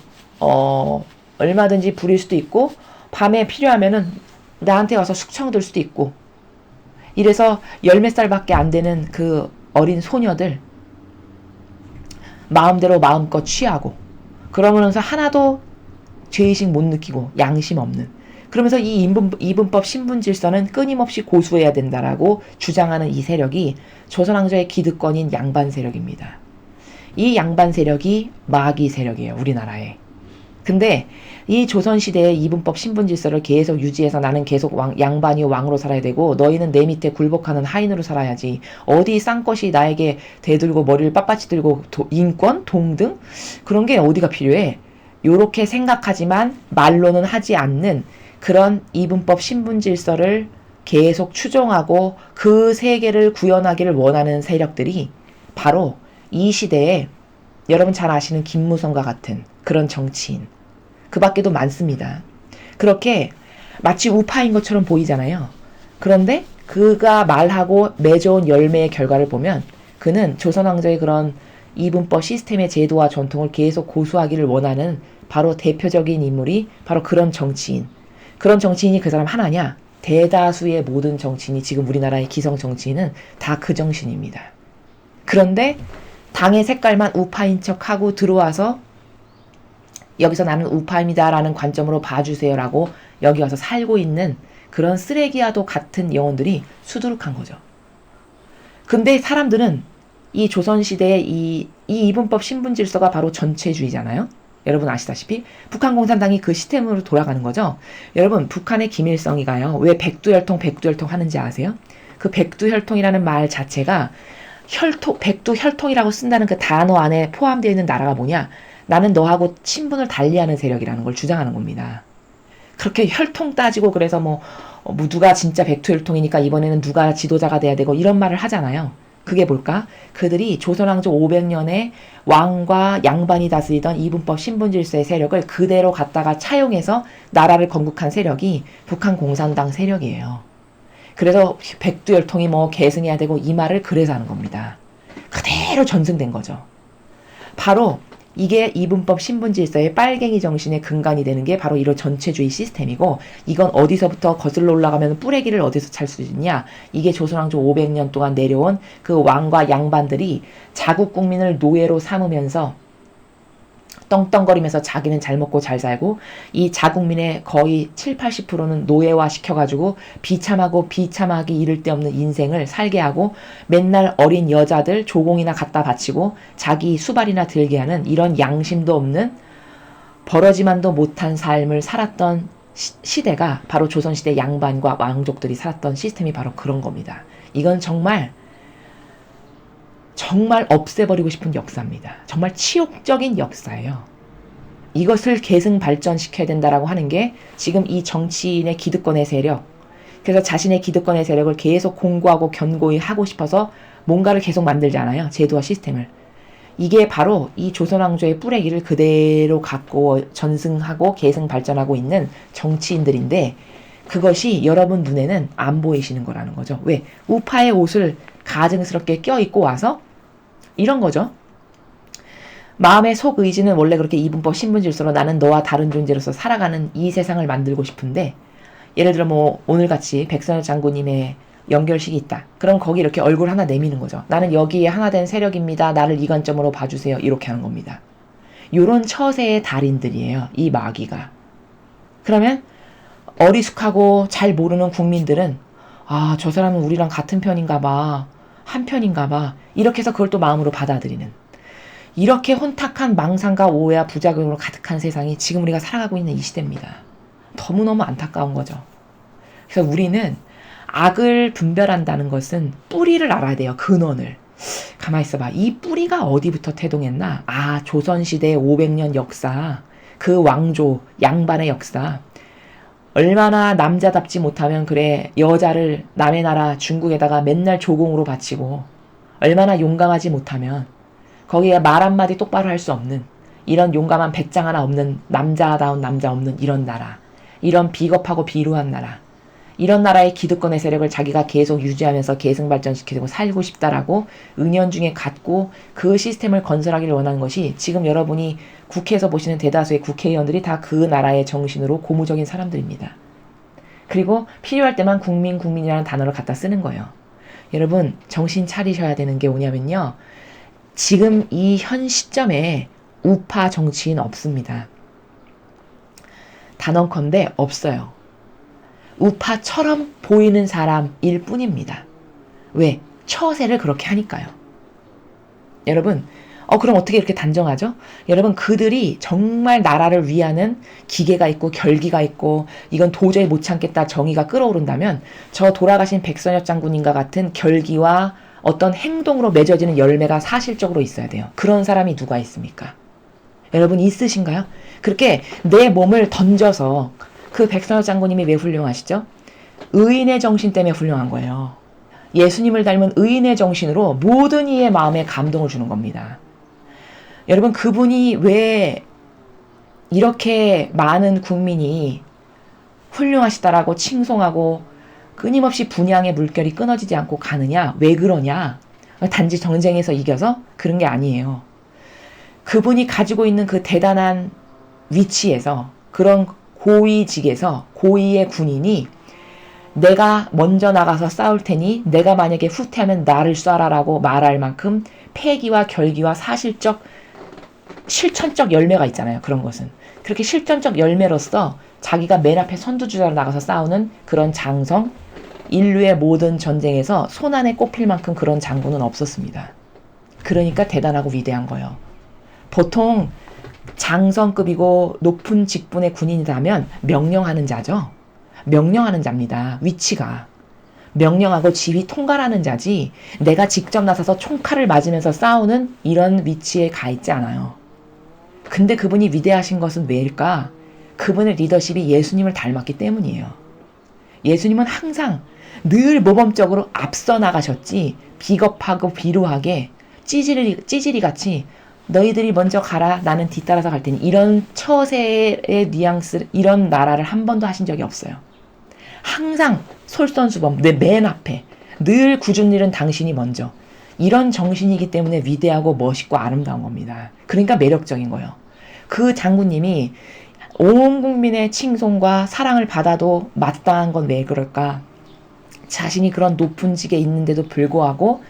얼마든지 부릴 수도 있고 밤에 필요하면은 나한테 와서 숙청들 수도 있고 이래서 10몇 살밖에 안 되는 그 어린 소녀들 마음대로 마음껏 취하고 그러면서 하나도 죄의식 못 느끼고 양심 없는 그러면서 이 이분법 신분질서는 끊임없이 고수해야 된다라고 주장하는 이 세력이 조선왕조의 기득권인 양반 세력입니다. 이 양반 세력이 마귀 세력이에요. 우리나라에. 근데 이 조선시대의 이분법 신분질서를 계속 유지해서 나는 계속 양반이 왕으로 살아야 되고 너희는 내 밑에 굴복하는 하인으로 살아야지. 어디 싼 것이 나에게 대들고 머리를 빳빳이 들고 인권? 동등? 그런 게 어디가 필요해? 요렇게 생각하지만 말로는 하지 않는 그런 이분법 신분질서를 계속 추종하고 그 세계를 구현하기를 원하는 세력들이 바로 이 시대에 여러분 잘 아시는 김무성과 같은 그런 정치인 그 밖에도 많습니다. 그렇게 마치 우파인 것처럼 보이잖아요. 그런데 그가 말하고 맺어온 열매의 결과를 보면 그는 조선왕조의 그런 이분법 시스템의 제도와 전통을 계속 고수하기를 원하는 바로 대표적인 인물이 바로 그런 정치인. 그런 정치인이 그 사람 하나냐? 대다수의 모든 정치인이 지금 우리나라의 기성 정치인은 다 그 정신입니다. 그런데 당의 색깔만 우파인 척하고 들어와서 여기서 나는 우파입니다라는 관점으로 봐주세요라고 여기 와서 살고 있는 그런 쓰레기와도 같은 영혼들이 수두룩한 거죠. 근데 사람들은 이 조선시대의 이 이분법 신분질서가 바로 전체주의잖아요. 여러분 아시다시피 북한 공산당이 그 시스템으로 돌아가는 거죠. 여러분 북한의 김일성이가요. 왜 백두혈통 하는지 아세요? 그 백두혈통이라는 말 자체가 백두혈통이라고 쓴다는 그 단어 안에 포함되어 있는 나라가 뭐냐? 나는 너하고 친분을 달리하는 세력이라는 걸 주장하는 겁니다. 그렇게 혈통 따지고 그래서 뭐 누가 진짜 백두혈통이니까 이번에는 누가 지도자가 돼야 되고 이런 말을 하잖아요. 그게 뭘까? 그들이 조선왕조 500년에 왕과 양반이 다스리던 이분법 신분질서의 세력을 그대로 갖다가 차용해서 나라를 건국한 세력이 북한 공산당 세력이에요. 그래서 백두혈통이 뭐 계승해야 되고 이 말을 그래서 하는 겁니다. 그대로 전승된 거죠. 바로 이게 이분법 신분질서의 빨갱이 정신의 근간이 되는 게 바로 이런 전체주의 시스템이고 이건 어디서부터 거슬러 올라가면 뿌레기를 어디서 찰 수 있냐. 이게 조선왕조 500년 동안 내려온 그 왕과 양반들이 자국 국민을 노예로 삼으면서 떵떵거리면서 자기는 잘 먹고 잘 살고 이 자국민의 거의 70~80%는 노예화 시켜가지고 비참하고 비참하기 이를 데 없는 인생을 살게 하고 맨날 어린 여자들 조공이나 갖다 바치고 자기 수발이나 들게 하는 이런 양심도 없는 버러지만도 못한 삶을 살았던 시대가 바로 조선시대 양반과 왕족들이 살았던 시스템이 바로 그런 겁니다. 이건 정말 없애버리고 싶은 역사입니다. 정말 치욕적인 역사예요. 이것을 계승 발전시켜야 된다라고 하는 게 지금 이 정치인의 기득권의 세력, 그래서 자신의 기득권의 세력을 계속 공고하고 견고히 하고 싶어서 뭔가를 계속 만들잖아요. 제도와 시스템을. 이게 바로 이 조선왕조의 뿌레기를 그대로 갖고 전승하고 계승 발전하고 있는 정치인들인데 그것이 여러분 눈에는 안 보이시는 거라는 거죠. 왜? 우파의 옷을 가증스럽게 껴입고 와서 이런 거죠. 마음의 속 의지는 원래 그렇게 이분법 신분질서로 나는 너와 다른 존재로서 살아가는 이 세상을 만들고 싶은데, 예를 들어 뭐 오늘같이 백선엽 장군님의 연결식이 있다. 그럼 거기 이렇게 얼굴 하나 내미는 거죠. 나는 여기에 하나 된 세력입니다. 나를 이 관점으로 봐주세요. 이렇게 하는 겁니다. 요런 처세의 달인들이에요. 이 마귀가. 그러면 어리숙하고 잘 모르는 국민들은 아, 저 사람은 우리랑 같은 편인가 봐. 한 편인가 봐. 이렇게 해서 그걸 또 마음으로 받아들이는. 이렇게 혼탁한 망상과 오해와 부작용으로 가득한 세상이 지금 우리가 살아가고 있는 이 시대입니다. 너무너무 안타까운 거죠. 그래서 우리는 악을 분별한다는 것은 뿌리를 알아야 돼요. 근원을. 가만히 있어봐. 이 뿌리가 어디부터 태동했나? 아, 조선시대의 500년 역사. 그 왕조, 양반의 역사. 얼마나 남자답지 못하면 그래 여자를 남의 나라 중국에다가 맨날 조공으로 바치고, 얼마나 용감하지 못하면 거기에 말 한마디 똑바로 할 수 없는, 이런 용감한 배짱 하나 없는, 남자다운 남자 없는 이런 나라, 이런 비겁하고 비루한 나라, 이런 나라의 기득권의 세력을 자기가 계속 유지하면서 계승발전시키고 살고 싶다라고 은연중에 갖고 그 시스템을 건설하기를 원하는 것이 지금 여러분이 국회에서 보시는 대다수의 국회의원들이 다 그 나라의 정신으로 고무적인 사람들입니다. 그리고 필요할 때만 국민이라는 단어를 갖다 쓰는 거예요. 여러분 정신 차리셔야 되는 게 뭐냐면요. 지금 이 현 시점에 우파 정치인 없습니다. 단언컨대 없어요. 우파처럼 보이는 사람일 뿐입니다. 왜? 처세를 그렇게 하니까요. 여러분, 그럼 어떻게 이렇게 단정하죠? 여러분, 그들이 정말 나라를 위하는 기계가 있고 결기가 있고 이건 도저히 못 참겠다 정의가 끓어오른다면 저 돌아가신 백선엽 장군님과 같은 결기와 어떤 행동으로 맺어지는 열매가 사실적으로 있어야 돼요. 그런 사람이 누가 있습니까? 여러분 있으신가요? 그렇게 내 몸을 던져서, 그 백선엽 장군님이 왜 훌륭하시죠? 의인의 정신 때문에 훌륭한 거예요. 예수님을 닮은 의인의 정신으로 모든 이의 마음에 감동을 주는 겁니다. 여러분 그분이 왜 이렇게 많은 국민이 훌륭하시다라고 칭송하고 끊임없이 분향의 물결이 끊어지지 않고 가느냐? 왜 그러냐? 단지 전쟁에서 이겨서? 그런 게 아니에요. 그분이 가지고 있는 그 대단한 위치에서, 그런 고위직에서 고위의 군인이 내가 먼저 나가서 싸울 테니 내가 만약에 후퇴하면 나를 쏴라라고 말할 만큼 패기와 결기와 사실적 실천적 열매가 있잖아요. 그런 것은 그렇게 실전적 열매로서 자기가 맨 앞에 선두주자로 나가서 싸우는 그런 장성, 인류의 모든 전쟁에서 손안에 꼽힐 만큼 그런 장군은 없었습니다. 그러니까 대단하고 위대한 거예요. 보통 장성급이고 높은 직분의 군인이라면 명령하는 자죠. 명령하는 자입니다. 위치가. 명령하고 지휘 통괄하는 자지 내가 직접 나서서 총칼을 맞으면서 싸우는 이런 위치에 가 있지 않아요. 근데 그분이 위대하신 것은 왜일까? 그분의 리더십이 예수님을 닮았기 때문이에요. 예수님은 항상 늘 모범적으로 앞서 나가셨지 비겁하고 비루하게 찌질이 같이 너희들이 먼저 가라 나는 뒤따라서 갈 테니 이런 처세의 뉘앙스, 이런 나라를 한 번도 하신 적이 없어요. 항상 솔선수범, 내 맨 앞에 늘 굳은 일은 당신이 먼저, 이런 정신이기 때문에 위대하고 멋있고 아름다운 겁니다. 그러니까 매력적인 거예요. 그 장군님이 온 국민의 칭송과 사랑을 받아도 마땅한 건 왜 그럴까? 자신이 그런 높은 직에 있는데도 불구하고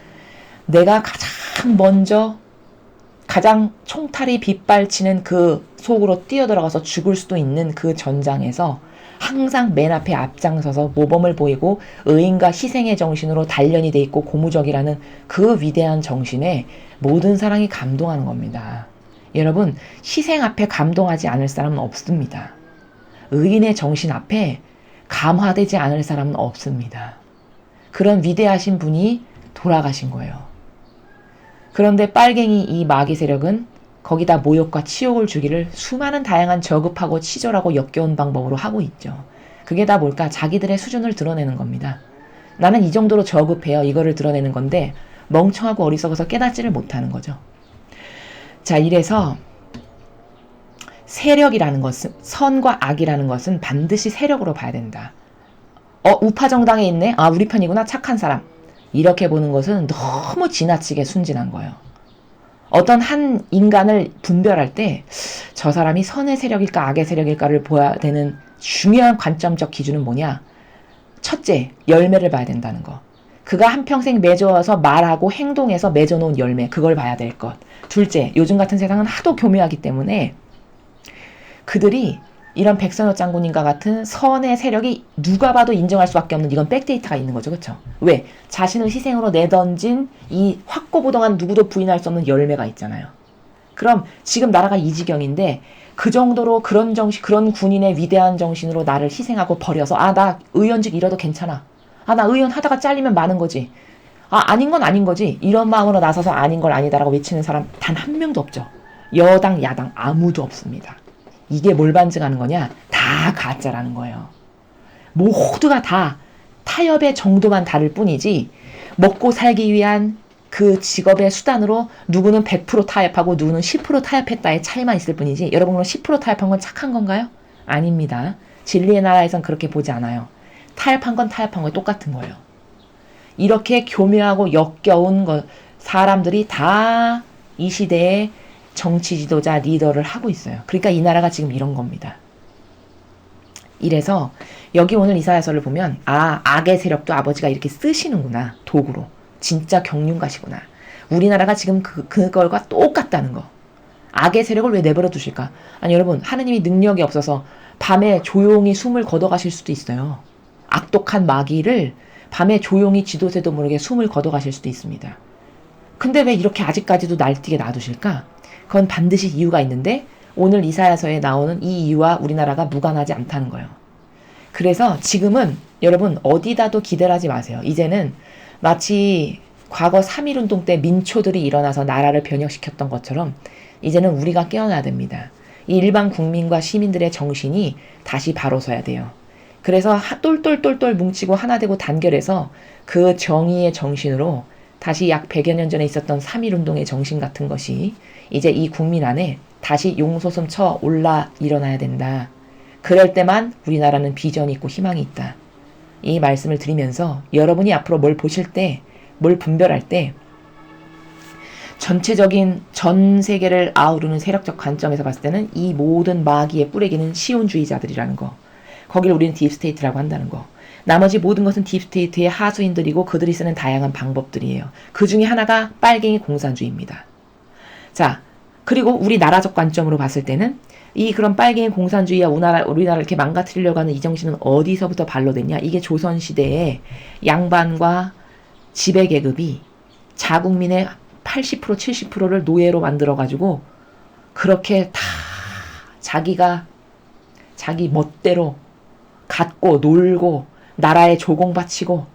내가 가장 먼저 가장 총탈이 빗발치는 그 속으로 뛰어들어가서 죽을 수도 있는 그 전장에서 항상 맨 앞에 앞장서서 모범을 보이고 의인과 희생의 정신으로 단련이 돼 있고 고무적이라는 그 위대한 정신에 모든 사람이 감동하는 겁니다. 여러분, 희생 앞에 감동하지 않을 사람은 없습니다. 의인의 정신 앞에 감화되지 않을 사람은 없습니다. 그런 위대하신 분이 돌아가신 거예요. 그런데 빨갱이 이 마귀 세력은 거기다 모욕과 치욕을 주기를 수많은 다양한 저급하고 치졸하고 역겨운 방법으로 하고 있죠. 그게 다 뭘까? 자기들의 수준을 드러내는 겁니다. 나는 이 정도로 저급해요. 이거를 드러내는 건데 멍청하고 어리석어서 깨닫지를 못하는 거죠. 자, 이래서 세력이라는 것은, 선과 악이라는 것은 반드시 세력으로 봐야 된다. 우파 정당에 있네? 아, 우리 편이구나. 착한 사람. 이렇게 보는 것은 너무 지나치게 순진한 거예요. 어떤 한 인간을 분별할 때 저 사람이 선의 세력일까 악의 세력일까를 보아야 되는 중요한 관점적 기준은 뭐냐? 첫째, 열매를 봐야 된다는 거. 그가 한평생 맺어서 말하고 행동해서 맺어놓은 열매, 그걸 봐야 될 것. 둘째, 요즘 같은 세상은 하도 교묘하기 때문에 그들이 이런 백선호 장군님과 같은 선의 세력이 누가 봐도 인정할 수밖에 없는 이건 백데이터가 있는 거죠. 그렇죠? 왜? 자신을 희생으로 내던진 이 확고부동한 누구도 부인할 수 없는 열매가 있잖아요. 그럼 지금 나라가 이 지경인데 그 정도로 그런 정신, 그런 군인의 위대한 정신으로 나를 희생하고 버려서 나 의원직 잃어도 괜찮아. 나 의원 하다가 잘리면 많은 거지. 아닌 건 아닌 거지. 이런 마음으로 나서서 아닌 걸 아니다라고 외치는 사람 단 한 명도 없죠. 여당, 야당 아무도 없습니다. 이게 뭘 반증하는 거냐? 다 가짜라는 거예요. 모두가 다 타협의 정도만 다를 뿐이지 먹고 살기 위한 그 직업의 수단으로 누구는 100% 타협하고 누구는 10% 타협했다의 차이만 있을 뿐이지 여러분 그럼 10% 타협한 건 착한 건가요? 아닙니다. 진리의 나라에선 그렇게 보지 않아요. 타협한 건 타협한 거 똑같은 거예요. 이렇게 교묘하고 역겨운 사람들이 다 이 시대에 정치 지도자 리더를 하고 있어요. 그러니까 이 나라가 지금 이런 겁니다. 이래서 여기 오늘 이사야서를 보면 악의 세력도 아버지가 이렇게 쓰시는구나. 도구로. 진짜 경륜가시구나. 우리나라가 지금 그걸과 똑같다는 거. 악의 세력을 왜 내버려 두실까? 아니 여러분 하느님이 능력이 없어서 밤에 조용히 숨을 걷어가실 수도 있어요. 악독한 마귀를 밤에 조용히 지도새도 모르게 숨을 걷어가실 수도 있습니다. 근데 왜 이렇게 아직까지도 날뛰게 놔두실까? 그건 반드시 이유가 있는데 오늘 이사야서에 나오는 이 이유와 우리나라가 무관하지 않다는 거예요. 그래서 지금은 여러분 어디다도 기대를 하지 마세요. 이제는 마치 과거 3.1운동 때 민초들이 일어나서 나라를 변혁시켰던 것처럼 이제는 우리가 깨어나야 됩니다. 이 일반 국민과 시민들의 정신이 다시 바로 서야 돼요. 그래서 똘똘똘똘 뭉치고 하나 되고 단결해서 그 정의의 정신으로 다시 약 100여 년 전에 있었던 3.1운동의 정신 같은 것이 이제 이 국민 안에 다시 용솟음 쳐 올라 일어나야 된다. 그럴 때만 우리나라는 비전이 있고 희망이 있다. 이 말씀을 드리면서 여러분이 앞으로 뭘 보실 때, 뭘 분별할 때 전체적인 전 세계를 아우르는 세력적 관점에서 봤을 때는 이 모든 마귀의 뿌레기는 시온주의자들이라는 거. 거기를 우리는 딥스테이트라고 한다는 거. 나머지 모든 것은 딥스테이트의 하수인들이고 그들이 쓰는 다양한 방법들이에요. 그 중에 하나가 빨갱이 공산주의입니다. 자, 그리고 우리 나라적 관점으로 봤을 때는 이 그런 빨갱이 공산주의와 우리나라를 이렇게 망가뜨리려고 하는 이 정신은 어디서부터 발로됐냐? 이게 조선시대에 양반과 지배계급이 자국민의 80% 70%를 노예로 만들어가지고 그렇게 다 자기가 자기 멋대로 갖고 놀고 나라에 조공 바치고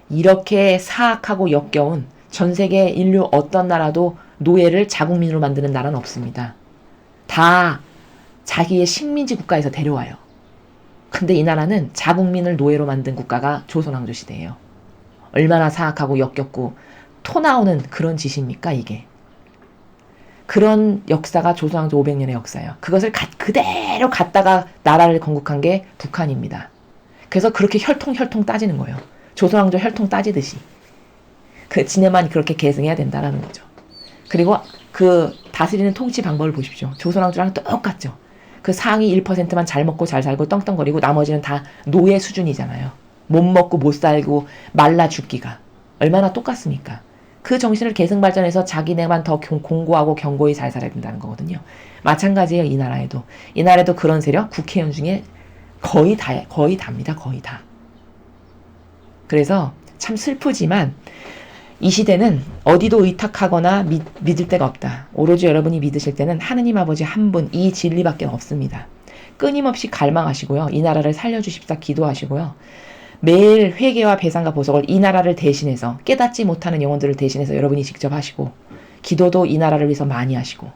이렇게 사악하고 역겨운 전 세계 인류 어떤 나라도 노예를 자국민으로 만드는 나라는 없습니다. 다 자기의 식민지 국가에서 데려와요. 근데 이 나라는 자국민을 노예로 만든 국가가 조선왕조 시대예요. 얼마나 사악하고 역겹고 토 나오는 그런 짓입니까 이게. 그런 역사가 조선왕조 500년의 역사예요. 그것을 그대로 갖다가 나라를 건국한 게 북한입니다. 그래서 그렇게 혈통 따지는 거예요. 조선왕조 혈통 따지듯이. 지네만 그렇게 계승해야 된다라는 거죠. 그리고 그 다스리는 통치 방법을 보십시오. 조선왕조랑 똑같죠. 그 상위 1%만 잘 먹고 잘 살고 떵떵거리고 나머지는 다 노예 수준이잖아요. 못 먹고 못 살고 말라 죽기가. 얼마나 똑같습니까? 그 정신을 계승 발전해서 자기네만 더 공고하고 견고히 잘 살아야 된다는 거거든요. 마찬가지예요. 이 나라에도. 이 나라에도 그런 세력 국회의원 중에 거의 답니다. 거의 다. 그래서 참 슬프지만 이 시대는 어디도 의탁하거나 믿을 데가 없다. 오로지 여러분이 믿으실 때는 하느님 아버지 한 분, 이 진리밖에 없습니다. 끊임없이 갈망하시고요. 이 나라를 살려주십사 기도하시고요. 매일 회개와 배상과 보석을 이 나라를 대신해서 깨닫지 못하는 영혼들을 대신해서 여러분이 직접 하시고 기도도 이 나라를 위해서 많이 하시고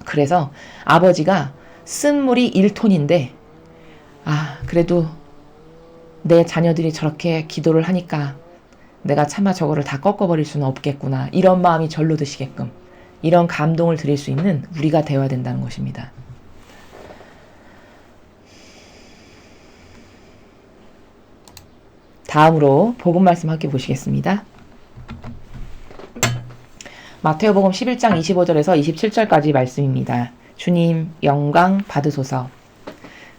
그래서 아버지가 쓴 물이 1톤인데 그래도 내 자녀들이 저렇게 기도를 하니까 내가 차마 저거를 다 꺾어버릴 수는 없겠구나. 이런 마음이 절로 드시게끔 이런 감동을 드릴 수 있는 우리가 되어야 된다는 것입니다. 다음으로 복음 말씀 함께 보시겠습니다. 마태오복음 11장 25절에서 27절까지 말씀입니다. 주님 영광 받으소서.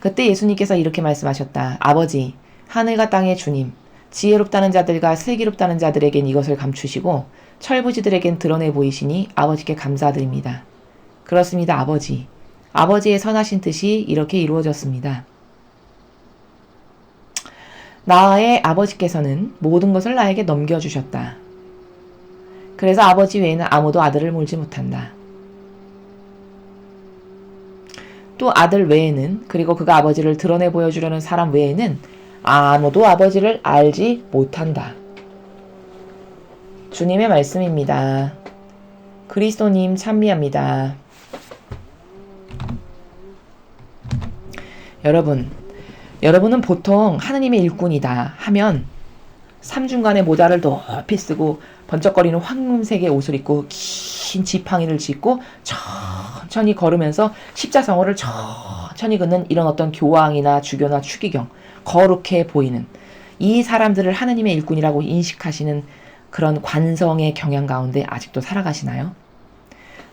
그때 예수님께서 이렇게 말씀하셨다. 아버지, 하늘과 땅의 주님, 지혜롭다는 자들과 슬기롭다는 자들에겐 이것을 감추시고 철부지들에겐 드러내 보이시니 아버지께 감사드립니다. 그렇습니다, 아버지. 아버지의 선하신 뜻이 이렇게 이루어졌습니다. 나의 아버지께서는 모든 것을 나에게 넘겨주셨다. 그래서 아버지 외에는 아무도 아들을 몰지 못한다. 또 아들 외에는, 그리고 그가 아버지를 드러내 보여주려는 사람 외에는 아무도 아버지를 알지 못한다. 주님의 말씀입니다. 그리스도님 찬미합니다. 여러분은 보통 하느님의 일꾼이다 하면 삼중간에 모자를 높이 쓰고 번쩍거리는 황금색의 옷을 입고 긴 지팡이를 짚고 천천히 걸으면서 십자성어를 천천히 긋는 이런 어떤 교황이나 주교나 추기경, 거룩해 보이는 이 사람들을 하느님의 일꾼이라고 인식하시는 그런 관성의 경향 가운데 아직도 살아가시나요?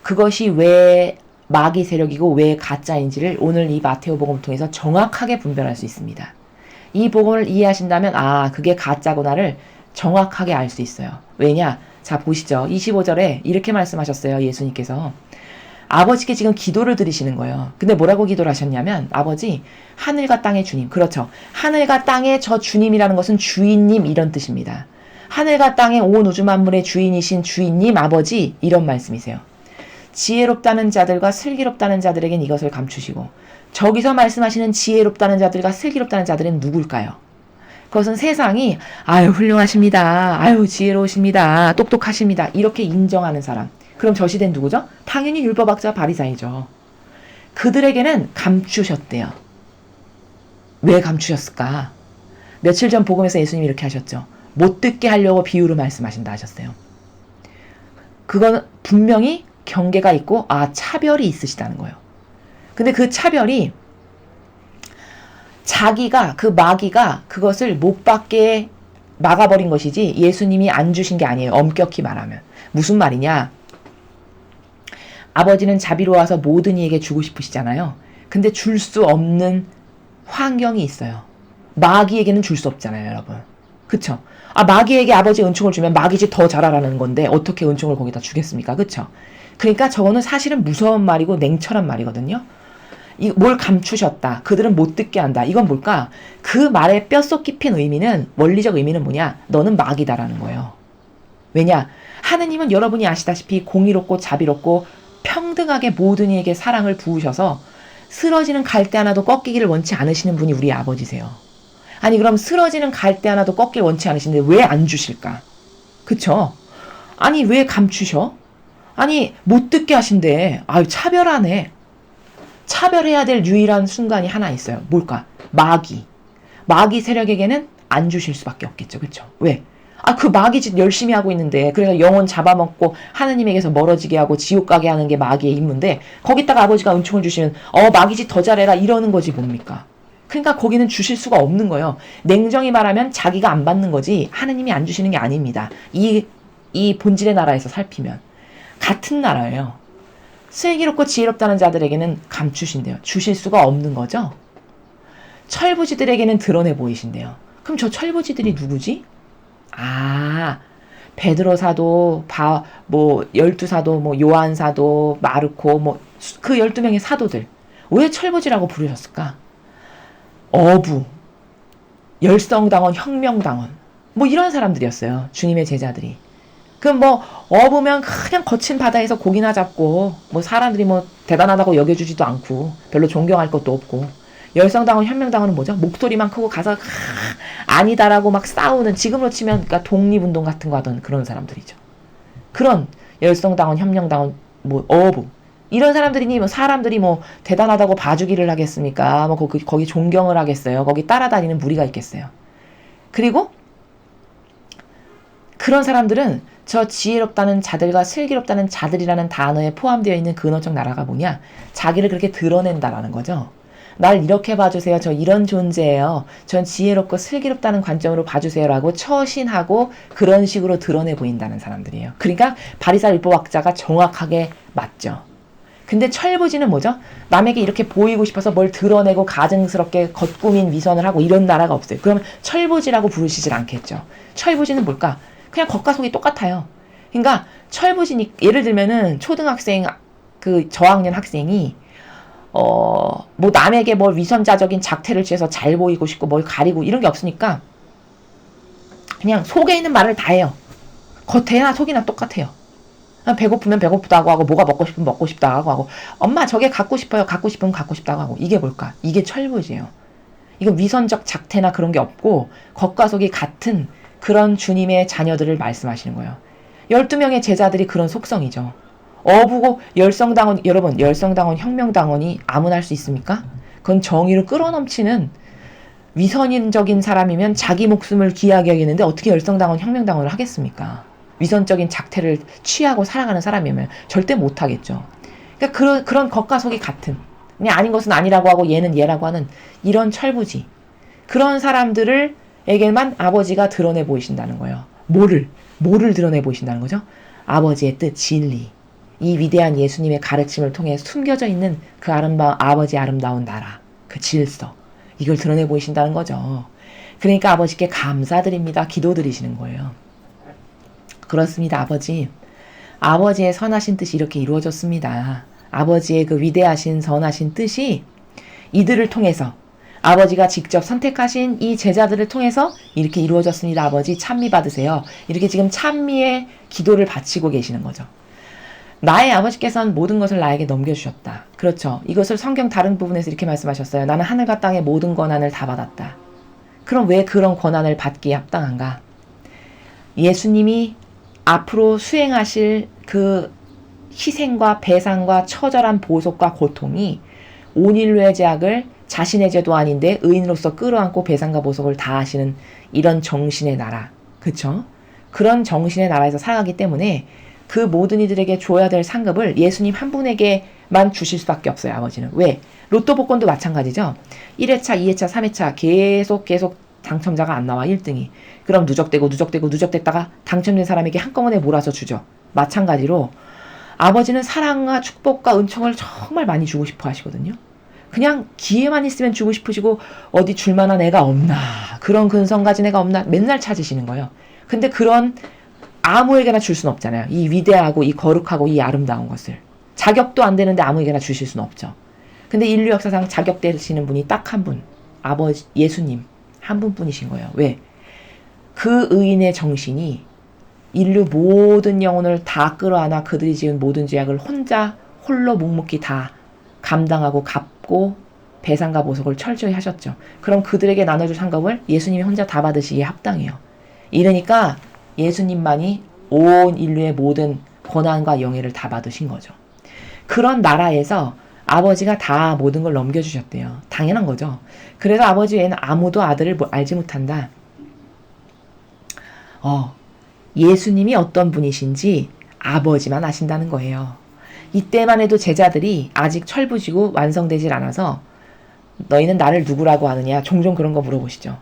그것이 왜 마귀 세력이고 왜 가짜인지를 오늘 이 마태오복음을 통해서 정확하게 분별할 수 있습니다. 이 복음을 이해하신다면 그게 가짜구나를 정확하게 알 수 있어요. 왜냐? 자, 보시죠. 25절에 이렇게 말씀하셨어요. 예수님께서. 아버지께 지금 기도를 드리시는 거예요. 근데 뭐라고 기도를 하셨냐면 아버지, 하늘과 땅의 주님. 그렇죠. 하늘과 땅의 저 주님이라는 것은 주인님 이런 뜻입니다. 하늘과 땅의 온 우주 만물의 주인이신 주인님 아버지 이런 말씀이세요. 지혜롭다는 자들과 슬기롭다는 자들에겐 이것을 감추시고 저기서 말씀하시는 지혜롭다는 자들과 슬기롭다는 자들은 누굴까요? 그것은 세상이 훌륭하십니다. 지혜로우십니다. 똑똑하십니다. 이렇게 인정하는 사람. 그럼 저 시대는 누구죠? 당연히 율법학자 바리사이죠. 그들에게는 감추셨대요. 왜 감추셨을까? 며칠 전 복음에서 예수님이 이렇게 하셨죠. 못 듣게 하려고 비유로 말씀하신다 하셨어요. 그건 분명히 경계가 있고 차별이 있으시다는 거예요. 근데 그 차별이 자기가 그 마귀가 그것을 못 받게 막아버린 것이지 예수님이 안 주신 게 아니에요. 엄격히 말하면. 무슨 말이냐? 아버지는 자비로워서 모든 이에게 주고 싶으시잖아요. 근데 줄 수 없는 환경이 있어요. 마귀에게는 줄 수 없잖아요, 여러분. 그쵸? 마귀에게 아버지 은총을 주면 마귀 집 더 잘하라는 건데 어떻게 은총을 거기다 주겠습니까? 그쵸? 그러니까 저거는 사실은 무서운 말이고 냉철한 말이거든요. 뭘 감추셨다. 그들은 못 듣게 한다. 이건 뭘까? 그 말의 뼛속 깊은 의미는, 원리적 의미는 뭐냐? 너는 마귀다라는 거예요. 왜냐? 하느님은 여러분이 아시다시피 공의롭고 자비롭고 평등하게 모든 이에게 사랑을 부으셔서 쓰러지는 갈대 하나도 꺾이기를 원치 않으시는 분이 우리 아버지세요. 아니 그럼 쓰러지는 갈대 하나도 꺾길 원치 않으시는데 왜 안 주실까? 그쵸? 아니 왜 감추셔? 아니 못 듣게 하신대. 차별하네. 차별해야 될 유일한 순간이 하나 있어요. 뭘까? 마귀 세력에게는 안 주실 수밖에 없겠죠. 그쵸? 왜? 그 마귀 짓 열심히 하고 있는데 그래서 영혼 잡아먹고 하느님에게서 멀어지게 하고 지옥 가게 하는 게 마귀의 임무인데 거기다가 아버지가 은총을 주시면 마귀 짓 더 잘해라 이러는 거지 뭡니까? 그러니까 거기는 주실 수가 없는 거예요. 냉정히 말하면 자기가 안 받는 거지 하느님이 안 주시는 게 아닙니다. 이 본질의 나라에서 살피면 같은 나라예요. 슬기롭고 지혜롭다는 자들에게는 감추신대요. 주실 수가 없는 거죠. 철부지들에게는 드러내 보이신대요. 그럼 저 철부지들이 누구지? 베드로 사도, 12사도, 요한 사도, 마르코, 그 12명의 사도들. 왜 철부지라고 부르셨을까? 어부, 열성당원, 혁명당원. 이런 사람들이었어요. 주님의 제자들이. 그럼 어부면 그냥 거친 바다에서 고기나 잡고, 사람들이 대단하다고 여겨주지도 않고, 별로 존경할 것도 없고, 열성당원, 혁명당원은 뭐죠? 목소리만 크고 가서, 아니다라고 막 싸우는, 지금으로 치면, 그러니까 독립운동 같은 거 하던 그런 사람들이죠. 그런 열성당원, 혁명당원, 어부. 이런 사람들이니, 사람들이 대단하다고 봐주기를 하겠습니까? 거기 존경을 하겠어요? 거기 따라다니는 무리가 있겠어요? 그리고, 그런 사람들은 저 지혜롭다는 자들과 슬기롭다는 자들이라는 단어에 포함되어 있는 근원적 나라가 뭐냐? 자기를 그렇게 드러낸다라는 거죠. 날 이렇게 봐주세요. 저 이런 존재예요. 전 지혜롭고 슬기롭다는 관점으로 봐주세요라고 처신하고 그런 식으로 드러내 보인다는 사람들이에요. 그러니까 바리사 율법학자가 정확하게 맞죠. 근데 철부지는 뭐죠? 남에게 이렇게 보이고 싶어서 뭘 드러내고 가증스럽게 겉꾸민 위선을 하고 이런 나라가 없어요. 그러면 철부지라고 부르시질 않겠죠. 철부지는 뭘까? 그냥 겉과 속이 똑같아요. 그러니까 철부지니 예를 들면은 초등학생 그 저학년 학생이 뭐 남에게 뭘 위선자적인 작태를 취해서 잘 보이고 싶고 뭘 가리고 이런 게 없으니까 그냥 속에 있는 말을 다 해요. 겉에나 속이나 똑같아요. 배고프면 배고프다고 하고 뭐가 먹고 싶으면 먹고 싶다고 하고 엄마 저게 갖고 싶어요. 갖고 싶으면 갖고 싶다고 하고 이게 뭘까? 이게 철부지예요. 이거 위선적 작태나 그런 게 없고 겉과 속이 같은 그런 주님의 자녀들을 말씀하시는 거예요. 12명의 제자들이 그런 속성이죠. 어부고 열성당원 여러분 열성당원 혁명당원이 아무나 할 수 있습니까? 그건 정의를 끌어넘치는 위선적인 사람이면 자기 목숨을 귀하게 여기는데 어떻게 열성당원 혁명당원을 하겠습니까? 위선적인 작태를 취하고 살아가는 사람이면 절대 못하겠죠. 그러니까 그런 겉과 속이 같은 그냥 아닌 것은 아니라고 하고 얘는 얘라고 하는 이런 철부지 그런 사람들에게만 아버지가 드러내 보이신다는 거예요. 뭐를 드러내 보이신다는 거죠? 아버지의 뜻, 진리 이 위대한 예수님의 가르침을 통해 숨겨져 있는 그 아버지의 아름다운 나라 그 질서 이걸 드러내 보이신다는 거죠. 그러니까 아버지께 감사드립니다. 기도드리시는 거예요. 그렇습니다. 아버지의 선하신 뜻이 이렇게 이루어졌습니다. 아버지의 그 위대하신 선하신 뜻이 이들을 통해서 아버지가 직접 선택하신 이 제자들을 통해서 이렇게 이루어졌습니다. 아버지 찬미 받으세요. 이렇게 지금 찬미의 기도를 바치고 계시는 거죠. 나의 아버지께서는 모든 것을 나에게 넘겨주셨다. 그렇죠. 이것을 성경 다른 부분에서 이렇게 말씀하셨어요. 나는 하늘과 땅의 모든 권한을 다 받았다. 그럼 왜 그런 권한을 받기에 합당한가? 예수님이 앞으로 수행하실 그 희생과 배상과 처절한 보속과 고통이 온 인류의 죄악을 자신의 죄도 아닌데 의인으로서 끌어안고 배상과 보속을 다 하시는 이런 정신의 나라. 그쵸? 그런 정신의 나라에서 살아가기 때문에 그 모든 이들에게 줘야 될 상급을 예수님 한 분에게만 주실 수밖에 없어요. 아버지는. 왜? 로또 복권도 마찬가지죠. 1회차, 2회차, 3회차 계속 당첨자가 안 나와 1등이. 그럼 누적되다가 당첨된 사람에게 한꺼번에 몰아서 주죠. 마찬가지로 아버지는 사랑과 축복과 은총을 정말 많이 주고 싶어 하시거든요. 그냥 기회만 있으면 주고 싶으시고 어디 줄만한 애가 없나 그런 근성 가진 애가 없나 맨날 찾으시는 거예요. 근데 그런 아무에게나 줄 수는 없잖아요. 이 위대하고 이 거룩하고 이 아름다운 것을. 자격도 안 되는데 아무에게나 주실 수는 없죠. 근데 인류 역사상 자격되시는 분이 딱 한 분. 아버지 예수님 한 분뿐이신 거예요. 왜? 그 의인의 정신이 인류 모든 영혼을 다 끌어안아 그들이 지은 모든 죄악을 홀로 묵묵히 다 감당하고 갚고 배상과 보속을 철저히 하셨죠. 그럼 그들에게 나눠줄 상급을 예수님이 혼자 다 받으시기에 합당해요. 이러니까 예수님만이 온 인류의 모든 권한과 영예를 다 받으신 거죠. 그런 나라에서 아버지가 다 모든 걸 넘겨주셨대요. 당연한 거죠. 그래서 아버지 외에는 아무도 아들을 알지 못한다. 예수님이 어떤 분이신지 아버지만 아신다는 거예요. 이때만 해도 제자들이 아직 철부지고 완성되질 않아서 너희는 나를 누구라고 하느냐 종종 그런 거 물어보시죠.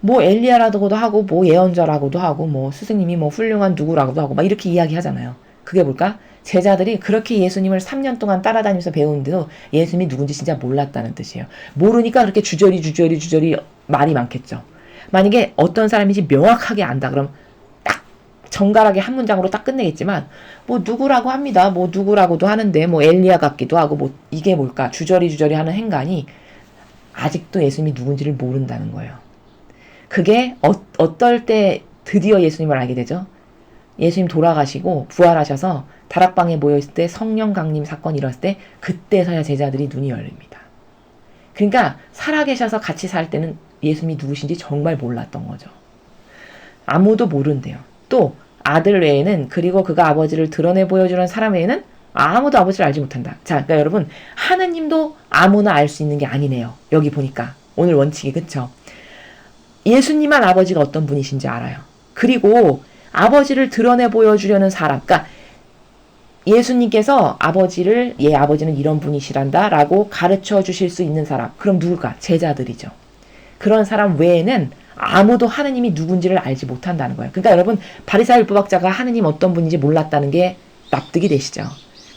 뭐 엘리야라고도 하고 뭐 예언자라고도 하고 뭐 스승님이 뭐 훌륭한 누구라고도 하고 막 이렇게 이야기하잖아요. 그게 뭘까? 제자들이 그렇게 예수님을 3년 동안 따라다니면서 배우는데도 예수님이 누군지 진짜 몰랐다는 뜻이에요. 모르니까 그렇게 주저리 말이 많겠죠. 만약에 어떤 사람인지 명확하게 안다 그럼 딱 정갈하게 한 문장으로 딱 끝내겠지만 뭐 누구라고 합니다. 뭐 누구라고도 하는데 뭐 엘리야 같기도 하고 뭐 이게 뭘까? 주저리 하는 행간이 아직도 예수님이 누군지를 모른다는 거예요. 그게 어떨 때 드디어 예수님을 알게 되죠? 예수님 돌아가시고 부활하셔서 다락방에 모여있을 때 성령 강림 사건이 일어났을 때 그때서야 제자들이 눈이 열립니다. 그러니까 살아계셔서 같이 살 때는 예수님이 누구신지 정말 몰랐던 거죠. 아무도 모른대요. 또 아들 외에는 그리고 그가 아버지를 드러내 보여주는 사람 외에는 아무도 아버지를 알지 못한다. 자, 그러니까 여러분 하느님도 아무나 알 수 있는 게 아니네요. 여기 보니까 오늘 원칙이 그쵸? 예수님만 아버지가 어떤 분이신지 알아요. 그리고 아버지를 드러내 보여주려는 사람, 그러니까 예수님께서 아버지를 아버지는 이런 분이시란다 라고 가르쳐 주실 수 있는 사람, 그럼 누굴까? 제자들이죠. 그런 사람 외에는 아무도 하느님이 누군지를 알지 못한다는 거예요. 그러니까 여러분, 바리사의 율법학자가 하느님 어떤 분인지 몰랐다는 게 납득이 되시죠?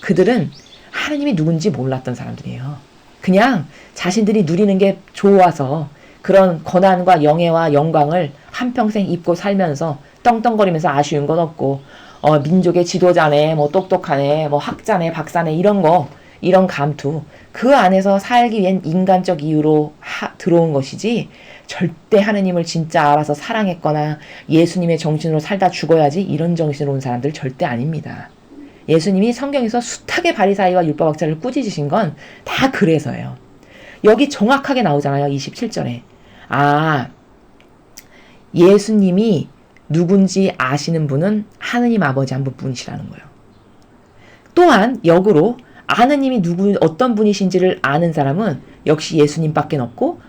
그들은 하느님이 누군지 몰랐던 사람들이에요. 그냥 자신들이 누리는 게 좋아서 그런 권한과 영예와 영광을 한평생 입고 살면서 떵떵거리면서 아쉬운 건 없고, 민족의 지도자네, 뭐 똑똑하네, 뭐 학자네, 박사네, 이런 감투, 그 안에서 살기 위한 인간적 이유로 들어온 것이지, 절대 하느님을 진짜 알아서 사랑했거나 예수님의 정신으로 살다 죽어야지 이런 정신으로 온 사람들 절대 아닙니다. 예수님이 성경에서 숱하게 바리사이와 율법학자를 꾸짖으신 건 다 그래서예요. 여기 정확하게 나오잖아요. 27절에. 예수님이 누군지 아시는 분은 하느님 아버지 한 분뿐이시라는 거예요. 또한 역으로 하느님이 어떤 분이신지를 아는 사람은 역시 예수님밖에 없고,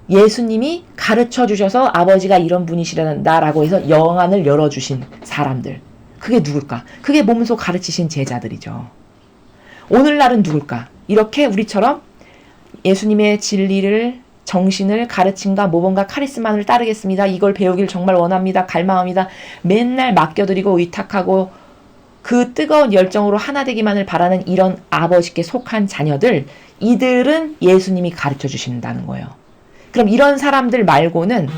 예수님이 가르쳐 주셔서 아버지가 이런 분이시란다라고 해서 영안을 열어주신 사람들. 그게 누굴까? 그게 몸소 가르치신 제자들이죠. 오늘날은 누굴까? 이렇게 우리처럼 예수님의 진리를, 정신을, 가르침과 모범과 카리스마를 따르겠습니다. 이걸 배우길 정말 원합니다. 갈망합니다. 맨날 맡겨드리고 의탁하고 그 뜨거운 열정으로 하나 되기만을 바라는 이런 아버지께 속한 자녀들, 이들은 예수님이 가르쳐 주신다는 거예요. 그럼 이런 사람들 말고는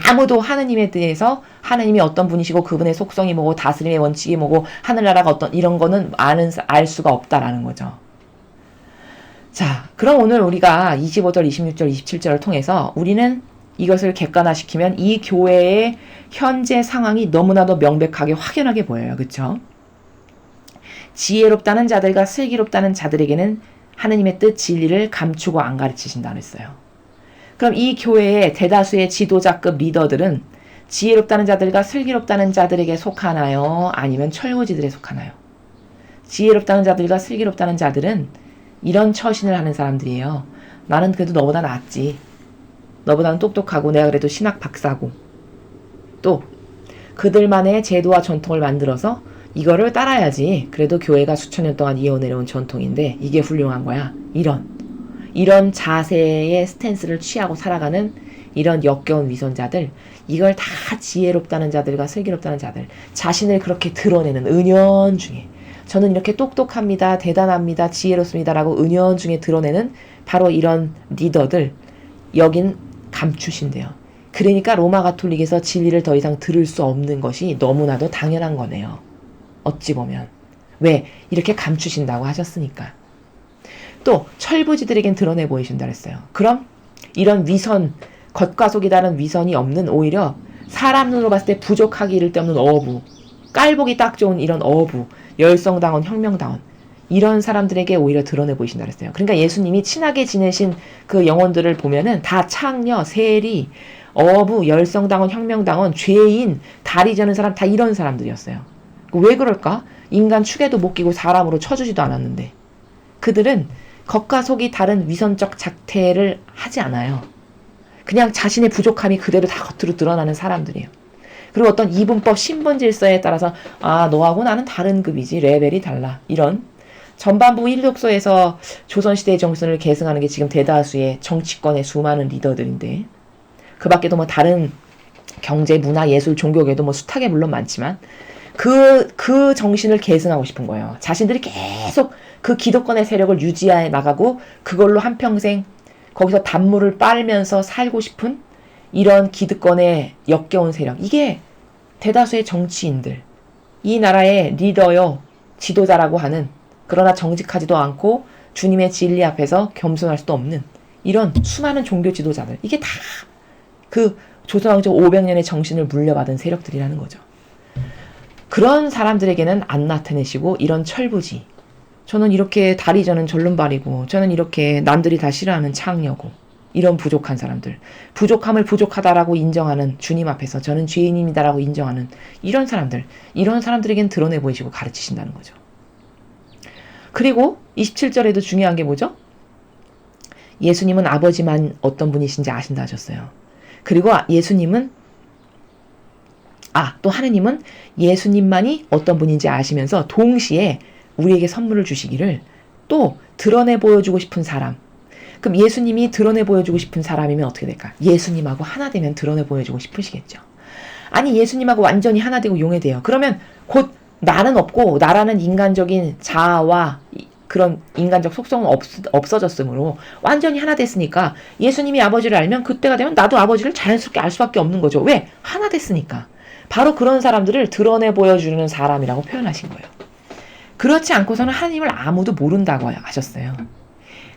아무도 하느님에 대해서, 하느님이 어떤 분이시고 그분의 속성이 뭐고 다스림의 원칙이 뭐고 하늘나라가 어떤, 이런 거는 알 수가 없다라는 거죠. 자, 그럼 오늘 우리가 25절, 26절, 27절을 통해서 우리는 이것을 객관화시키면 이 교회의 현재 상황이 너무나도 명백하게 확연하게 보여요. 그렇죠? 지혜롭다는 자들과 슬기롭다는 자들에게는 하느님의 뜻, 진리를 감추고 안 가르치신다 그랬어요. 그럼 이 교회의 대다수의 지도자급 리더들은 지혜롭다는 자들과 슬기롭다는 자들에게 속하나요? 아니면 철부지들에 속하나요? 지혜롭다는 자들과 슬기롭다는 자들은 이런 처신을 하는 사람들이에요. 나는 그래도 너보다 낫지. 너보다는 똑똑하고 내가 그래도 신학 박사고. 또 그들만의 제도와 전통을 만들어서 이거를 따라야지. 그래도 교회가 수천 년 동안 이어내려온 전통인데 이게 훌륭한 거야. 이런 자세의 스탠스를 취하고 살아가는 이런 역겨운 위선자들, 이걸 다 지혜롭다는 자들과 슬기롭다는 자들, 자신을 그렇게 드러내는 은연중에, 저는 이렇게 똑똑합니다, 대단합니다, 지혜롭습니다 라고 은연중에 드러내는 바로 이런 리더들, 여긴 감추신대요. 그러니까 로마 가톨릭에서 진리를 더 이상 들을 수 없는 것이 너무나도 당연한 거네요. 어찌 보면. 왜? 이렇게 감추신다고 하셨으니까. 또 철부지들에겐 드러내 보이신다 그랬어요. 그럼 이런 위선, 겉과 속이 다른 위선이 없는, 오히려 사람 눈으로 봤을 때 부족하기 이를 데 없는 어부, 깔보기 딱 좋은 이런 어부, 열성다운, 혁명다운, 이런 사람들에게 오히려 드러내 보이신다 그랬어요. 그러니까 예수님이 친하게 지내신 그 영혼들을 보면은 다 창녀, 세리, 어부, 열성다운, 혁명다운, 죄인, 다리 저는 사람, 다 이런 사람들이었어요. 왜 그럴까? 인간 축에도 못 끼고 사람으로 쳐주지도 않았는데. 그들은 겉과 속이 다른 위선적 작태를 하지 않아요. 그냥 자신의 부족함이 그대로 다 겉으로 드러나는 사람들이에요. 그리고 어떤 이분법, 신분 질서에 따라서 너하고 나는 다른 급이지, 레벨이 달라, 이런 전반부 일독서에서 조선시대의 정신을 계승하는 게 지금 대다수의 정치권의 수많은 리더들인데, 그 밖에도 뭐 다른 경제, 문화, 예술, 종교계도 뭐 숱하게 물론 많지만 그 정신을 계승하고 싶은 거예요. 자신들이 계속 그 기득권의 세력을 유지해 나가고 그걸로 한평생 거기서 단물을 빨면서 살고 싶은 이런 기득권의 역겨운 세력. 이게 대다수의 정치인들, 이 나라의 리더요, 지도자라고 하는, 그러나 정직하지도 않고 주님의 진리 앞에서 겸손할 수도 없는 이런 수많은 종교 지도자들, 이게 다 그 조선왕조 500년의 정신을 물려받은 세력들이라는 거죠. 그런 사람들에게는 안 나타내시고, 이런 철부지, 저는 이렇게 다리 저는 절름발이고, 저는 이렇게 남들이 다 싫어하는 창녀고, 이런 부족한 사람들, 부족함을 부족하다라고 인정하는 주님 앞에서 저는 죄인입니다라고 인정하는 이런 사람들에겐 드러내 보이시고 가르치신다는 거죠. 그리고 27절에도 중요한 게 뭐죠? 예수님은 아버지만 어떤 분이신지 아신다 하셨어요. 그리고 예수님은 또 하느님은 예수님만이 어떤 분인지 아시면서 동시에 우리에게 선물을 주시기를 또 드러내 보여주고 싶은 사람. 그럼 예수님이 드러내 보여주고 싶은 사람이면 어떻게 될까? 예수님하고 하나 되면 드러내 보여주고 싶으시겠죠. 아니 예수님하고 완전히 하나 되고 용해돼요. 그러면 곧 나는 없고 나라는 인간적인 자아와 그런 인간적 속성은 없어졌으므로 완전히 하나 됐으니까 예수님이 아버지를 알면 그때가 되면 나도 아버지를 자연스럽게 알 수밖에 없는 거죠. 왜? 하나 됐으니까. 바로 그런 사람들을 드러내 보여주는 사람이라고 표현하신 거예요. 그렇지 않고서는 하나님을 아무도 모른다고 하셨어요.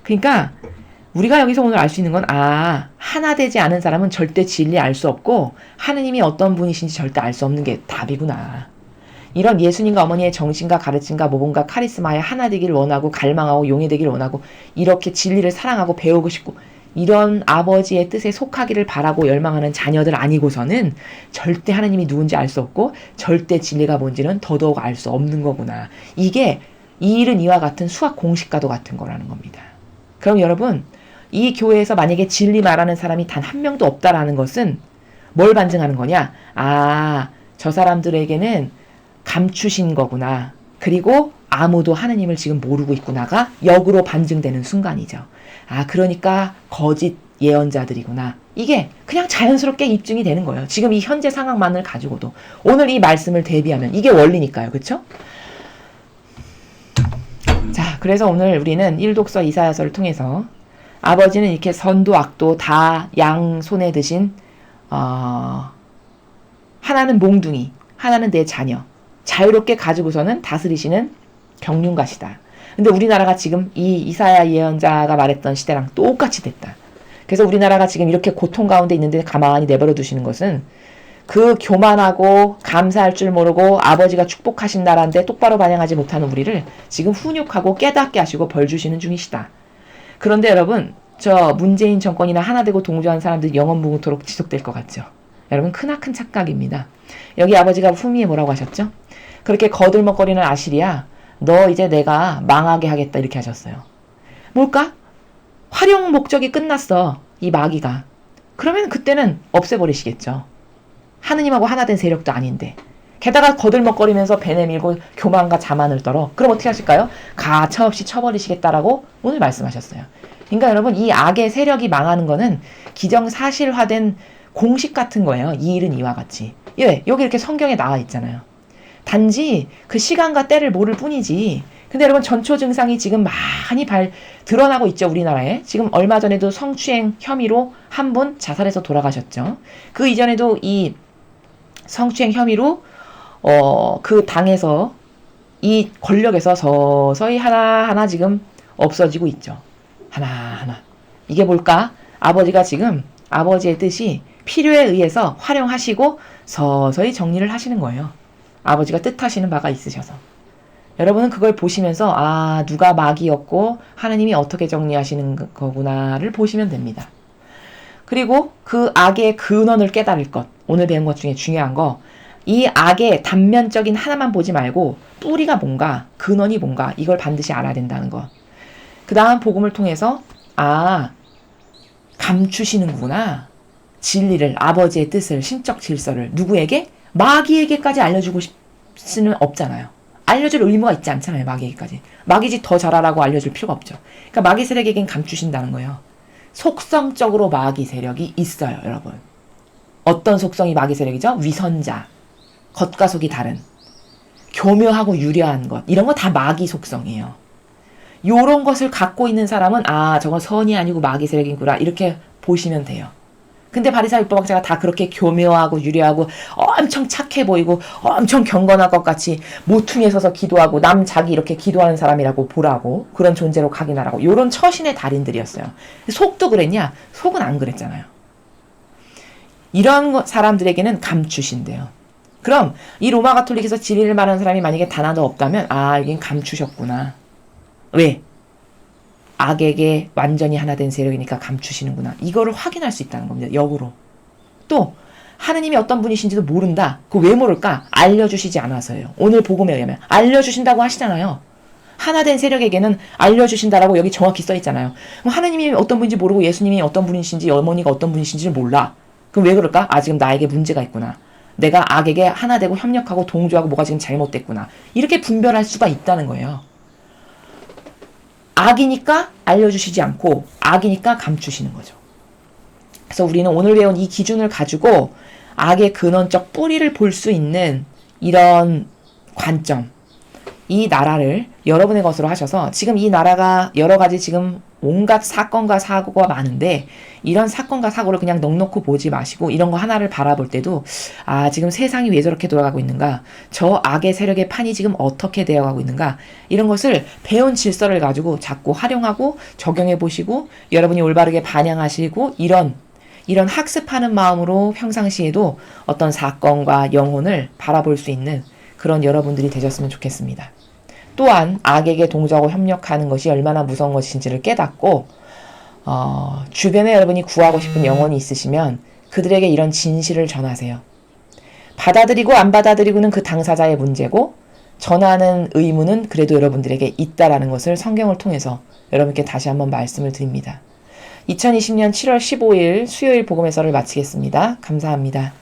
그러니까 우리가 여기서 오늘 알 수 있는 건 하나 되지 않은 사람은 절대 진리 알 수 없고 하느님이 어떤 분이신지 절대 알 수 없는 게 답이구나. 이런 예수님과 어머니의 정신과 가르침과 모범과 카리스마에 하나 되기를 원하고 갈망하고 용해되기를 원하고 이렇게 진리를 사랑하고 배우고 싶고 이런 아버지의 뜻에 속하기를 바라고 열망하는 자녀들 아니고서는 절대 하나님이 누군지 알 수 없고 절대 진리가 뭔지는 더더욱 알 수 없는 거구나. 이게 이 일은 이와 같은 수학 공식과도 같은 거라는 겁니다. 그럼 여러분 이 교회에서 만약에 진리 말하는 사람이 단 한 명도 없다라는 것은 뭘 반증하는 거냐? 저 사람들에게는 감추신 거구나. 그리고 아무도 하느님을 지금 모르고 있구나가 역으로 반증되는 순간이죠. 그러니까 거짓 예언자들이구나. 이게 그냥 자연스럽게 입증이 되는 거예요. 지금 이 현재 상황만을 가지고도. 오늘 이 말씀을 대비하면 이게 원리니까요. 그렇죠? 자, 그래서 오늘 우리는 1독서 이사야서를 통해서 아버지는 이렇게 선도 악도 다 양 손에 드신 하나는 몽둥이, 하나는 내 자녀. 자유롭게 가지고서는 다스리시는 경륜가시다. 근데 우리나라가 지금 이 이사야 예언자가 말했던 시대랑 똑같이 됐다. 그래서 우리나라가 지금 이렇게 고통 가운데 있는데 가만히 내버려 두시는 것은 그 교만하고 감사할 줄 모르고 아버지가 축복하신 나라인데 똑바로 반영하지 못하는 우리를 지금 훈육하고 깨닫게 하시고 벌 주시는 중이시다. 그런데 여러분, 저 문재인 정권이나 하나 되고 동조한 사람들 영원무궁토록 지속될 것 같죠? 여러분, 크나큰 착각입니다. 여기 아버지가 후미에 뭐라고 하셨죠? 그렇게 거들먹거리는 아시리야, 너 이제 내가 망하게 하겠다 이렇게 하셨어요. 뭘까? 활용 목적이 끝났어. 이 마귀가. 그러면 그때는 없애버리시겠죠. 하느님하고 하나 된 세력도 아닌데. 게다가 거들먹거리면서 배 내밀고 교만과 자만을 떨어. 그럼 어떻게 하실까요? 가차없이 쳐버리시겠다라고 오늘 말씀하셨어요. 그러니까 여러분 이 악의 세력이 망하는 거는 기정사실화된 공식 같은 거예요. 이 일은 이와 같이. 예, 여기 이렇게 성경에 나와 있잖아요. 단지 그 시간과 때를 모를 뿐이지. 근데 여러분 전초 증상이 지금 많이 드러나고 있죠. 우리나라에. 지금 얼마 전에도 성추행 혐의로 한 분 자살해서 돌아가셨죠. 그 이전에도 이 성추행 혐의로 그 당에서 이 권력에서 서서히 하나하나 지금 없어지고 있죠. 하나하나. 이게 뭘까? 아버지가 지금 아버지의 뜻이 필요에 의해서 활용하시고 서서히 정리를 하시는 거예요. 아버지가 뜻하시는 바가 있으셔서. 여러분은 그걸 보시면서 누가 마귀였고 하나님이 어떻게 정리하시는 거구나를 보시면 됩니다. 그리고 그 악의 근원을 깨달을 것. 오늘 배운 것 중에 중요한 거. 이 악의 단면적인 하나만 보지 말고 뿌리가 뭔가, 근원이 뭔가 이걸 반드시 알아야 된다는 것. 그 다음 복음을 통해서 감추시는구나. 진리를, 아버지의 뜻을, 신적 질서를 누구에게? 마귀에게까지 알려주고 수는 없잖아요. 알려줄 의무가 있지 않잖아요. 마귀에게까지. 마귀지 더 잘하라고 알려줄 필요가 없죠. 그러니까 마귀 세력에겐 감추신다는 거예요. 속성적으로 마귀 세력이 있어요. 여러분. 어떤 속성이 마귀 세력이죠? 위선자. 겉과 속이 다른. 교묘하고 유려한 것. 이런 거 다 마귀 속성이에요. 요런 것을 갖고 있는 사람은 저건 선이 아니고 마귀 세력이구나 이렇게 보시면 돼요. 근데 바리새파 율법학자가 다 그렇게 교묘하고 유려하고 엄청 착해 보이고 엄청 경건할 것 같이 모퉁이에 서서 기도하고 남 자기 이렇게 기도하는 사람이라고 보라고 그런 존재로 각인하라고 요런 처신의 달인들이었어요. 속도 그랬냐? 속은 안 그랬잖아요. 이런 사람들에게는 감추신대요. 그럼 이 로마 가톨릭에서 진리를 말하는 사람이 만약에 단 하나도 없다면 여긴 감추셨구나. 왜? 악에게 완전히 하나 된 세력이니까 감추시는구나. 이거를 확인할 수 있다는 겁니다. 역으로. 또 하느님이 어떤 분이신지도 모른다. 그거 왜 모를까? 알려주시지 않아서예요. 오늘 복음에 의하면. 알려주신다고 하시잖아요. 하나 된 세력에게는 알려주신다라고 여기 정확히 써있잖아요. 그럼 하느님이 어떤 분인지 모르고 예수님이 어떤 분이신지 어머니가 어떤 분이신지를 몰라. 그럼 왜 그럴까? 지금 나에게 문제가 있구나. 내가 악에게 하나 되고 협력하고 동조하고 뭐가 지금 잘못됐구나. 이렇게 분별할 수가 있다는 거예요. 악이니까 알려주시지 않고 악이니까 감추시는 거죠. 그래서 우리는 오늘 배운 이 기준을 가지고 악의 근원적 뿌리를 볼 수 있는 이런 관점, 이 나라를 여러분의 것으로 하셔서 지금 이 나라가 여러 가지 지금 온갖 사건과 사고가 많은데 이런 사건과 사고를 그냥 넉넉히 보지 마시고 이런 거 하나를 바라볼 때도 아, 지금 세상이 왜 저렇게 돌아가고 있는가? 저 악의 세력의 판이 지금 어떻게 되어가고 있는가? 이런 것을 배운 질서를 가지고 자꾸 활용하고 적용해 보시고 여러분이 올바르게 반영하시고 이런 학습하는 마음으로 평상시에도 어떤 사건과 영혼을 바라볼 수 있는 그런 여러분들이 되셨으면 좋겠습니다. 또한 악에게 동조하고 협력하는 것이 얼마나 무서운 것인지를 깨닫고 주변에 여러분이 구하고 싶은 영혼이 있으시면 그들에게 이런 진실을 전하세요. 받아들이고 안 받아들이고는 그 당사자의 문제고 전하는 의무는 그래도 여러분들에게 있다라는 것을 성경을 통해서 여러분께 다시 한번 말씀을 드립니다. 2020년 7월 15일 수요일 복음의 썰을 마치겠습니다. 감사합니다.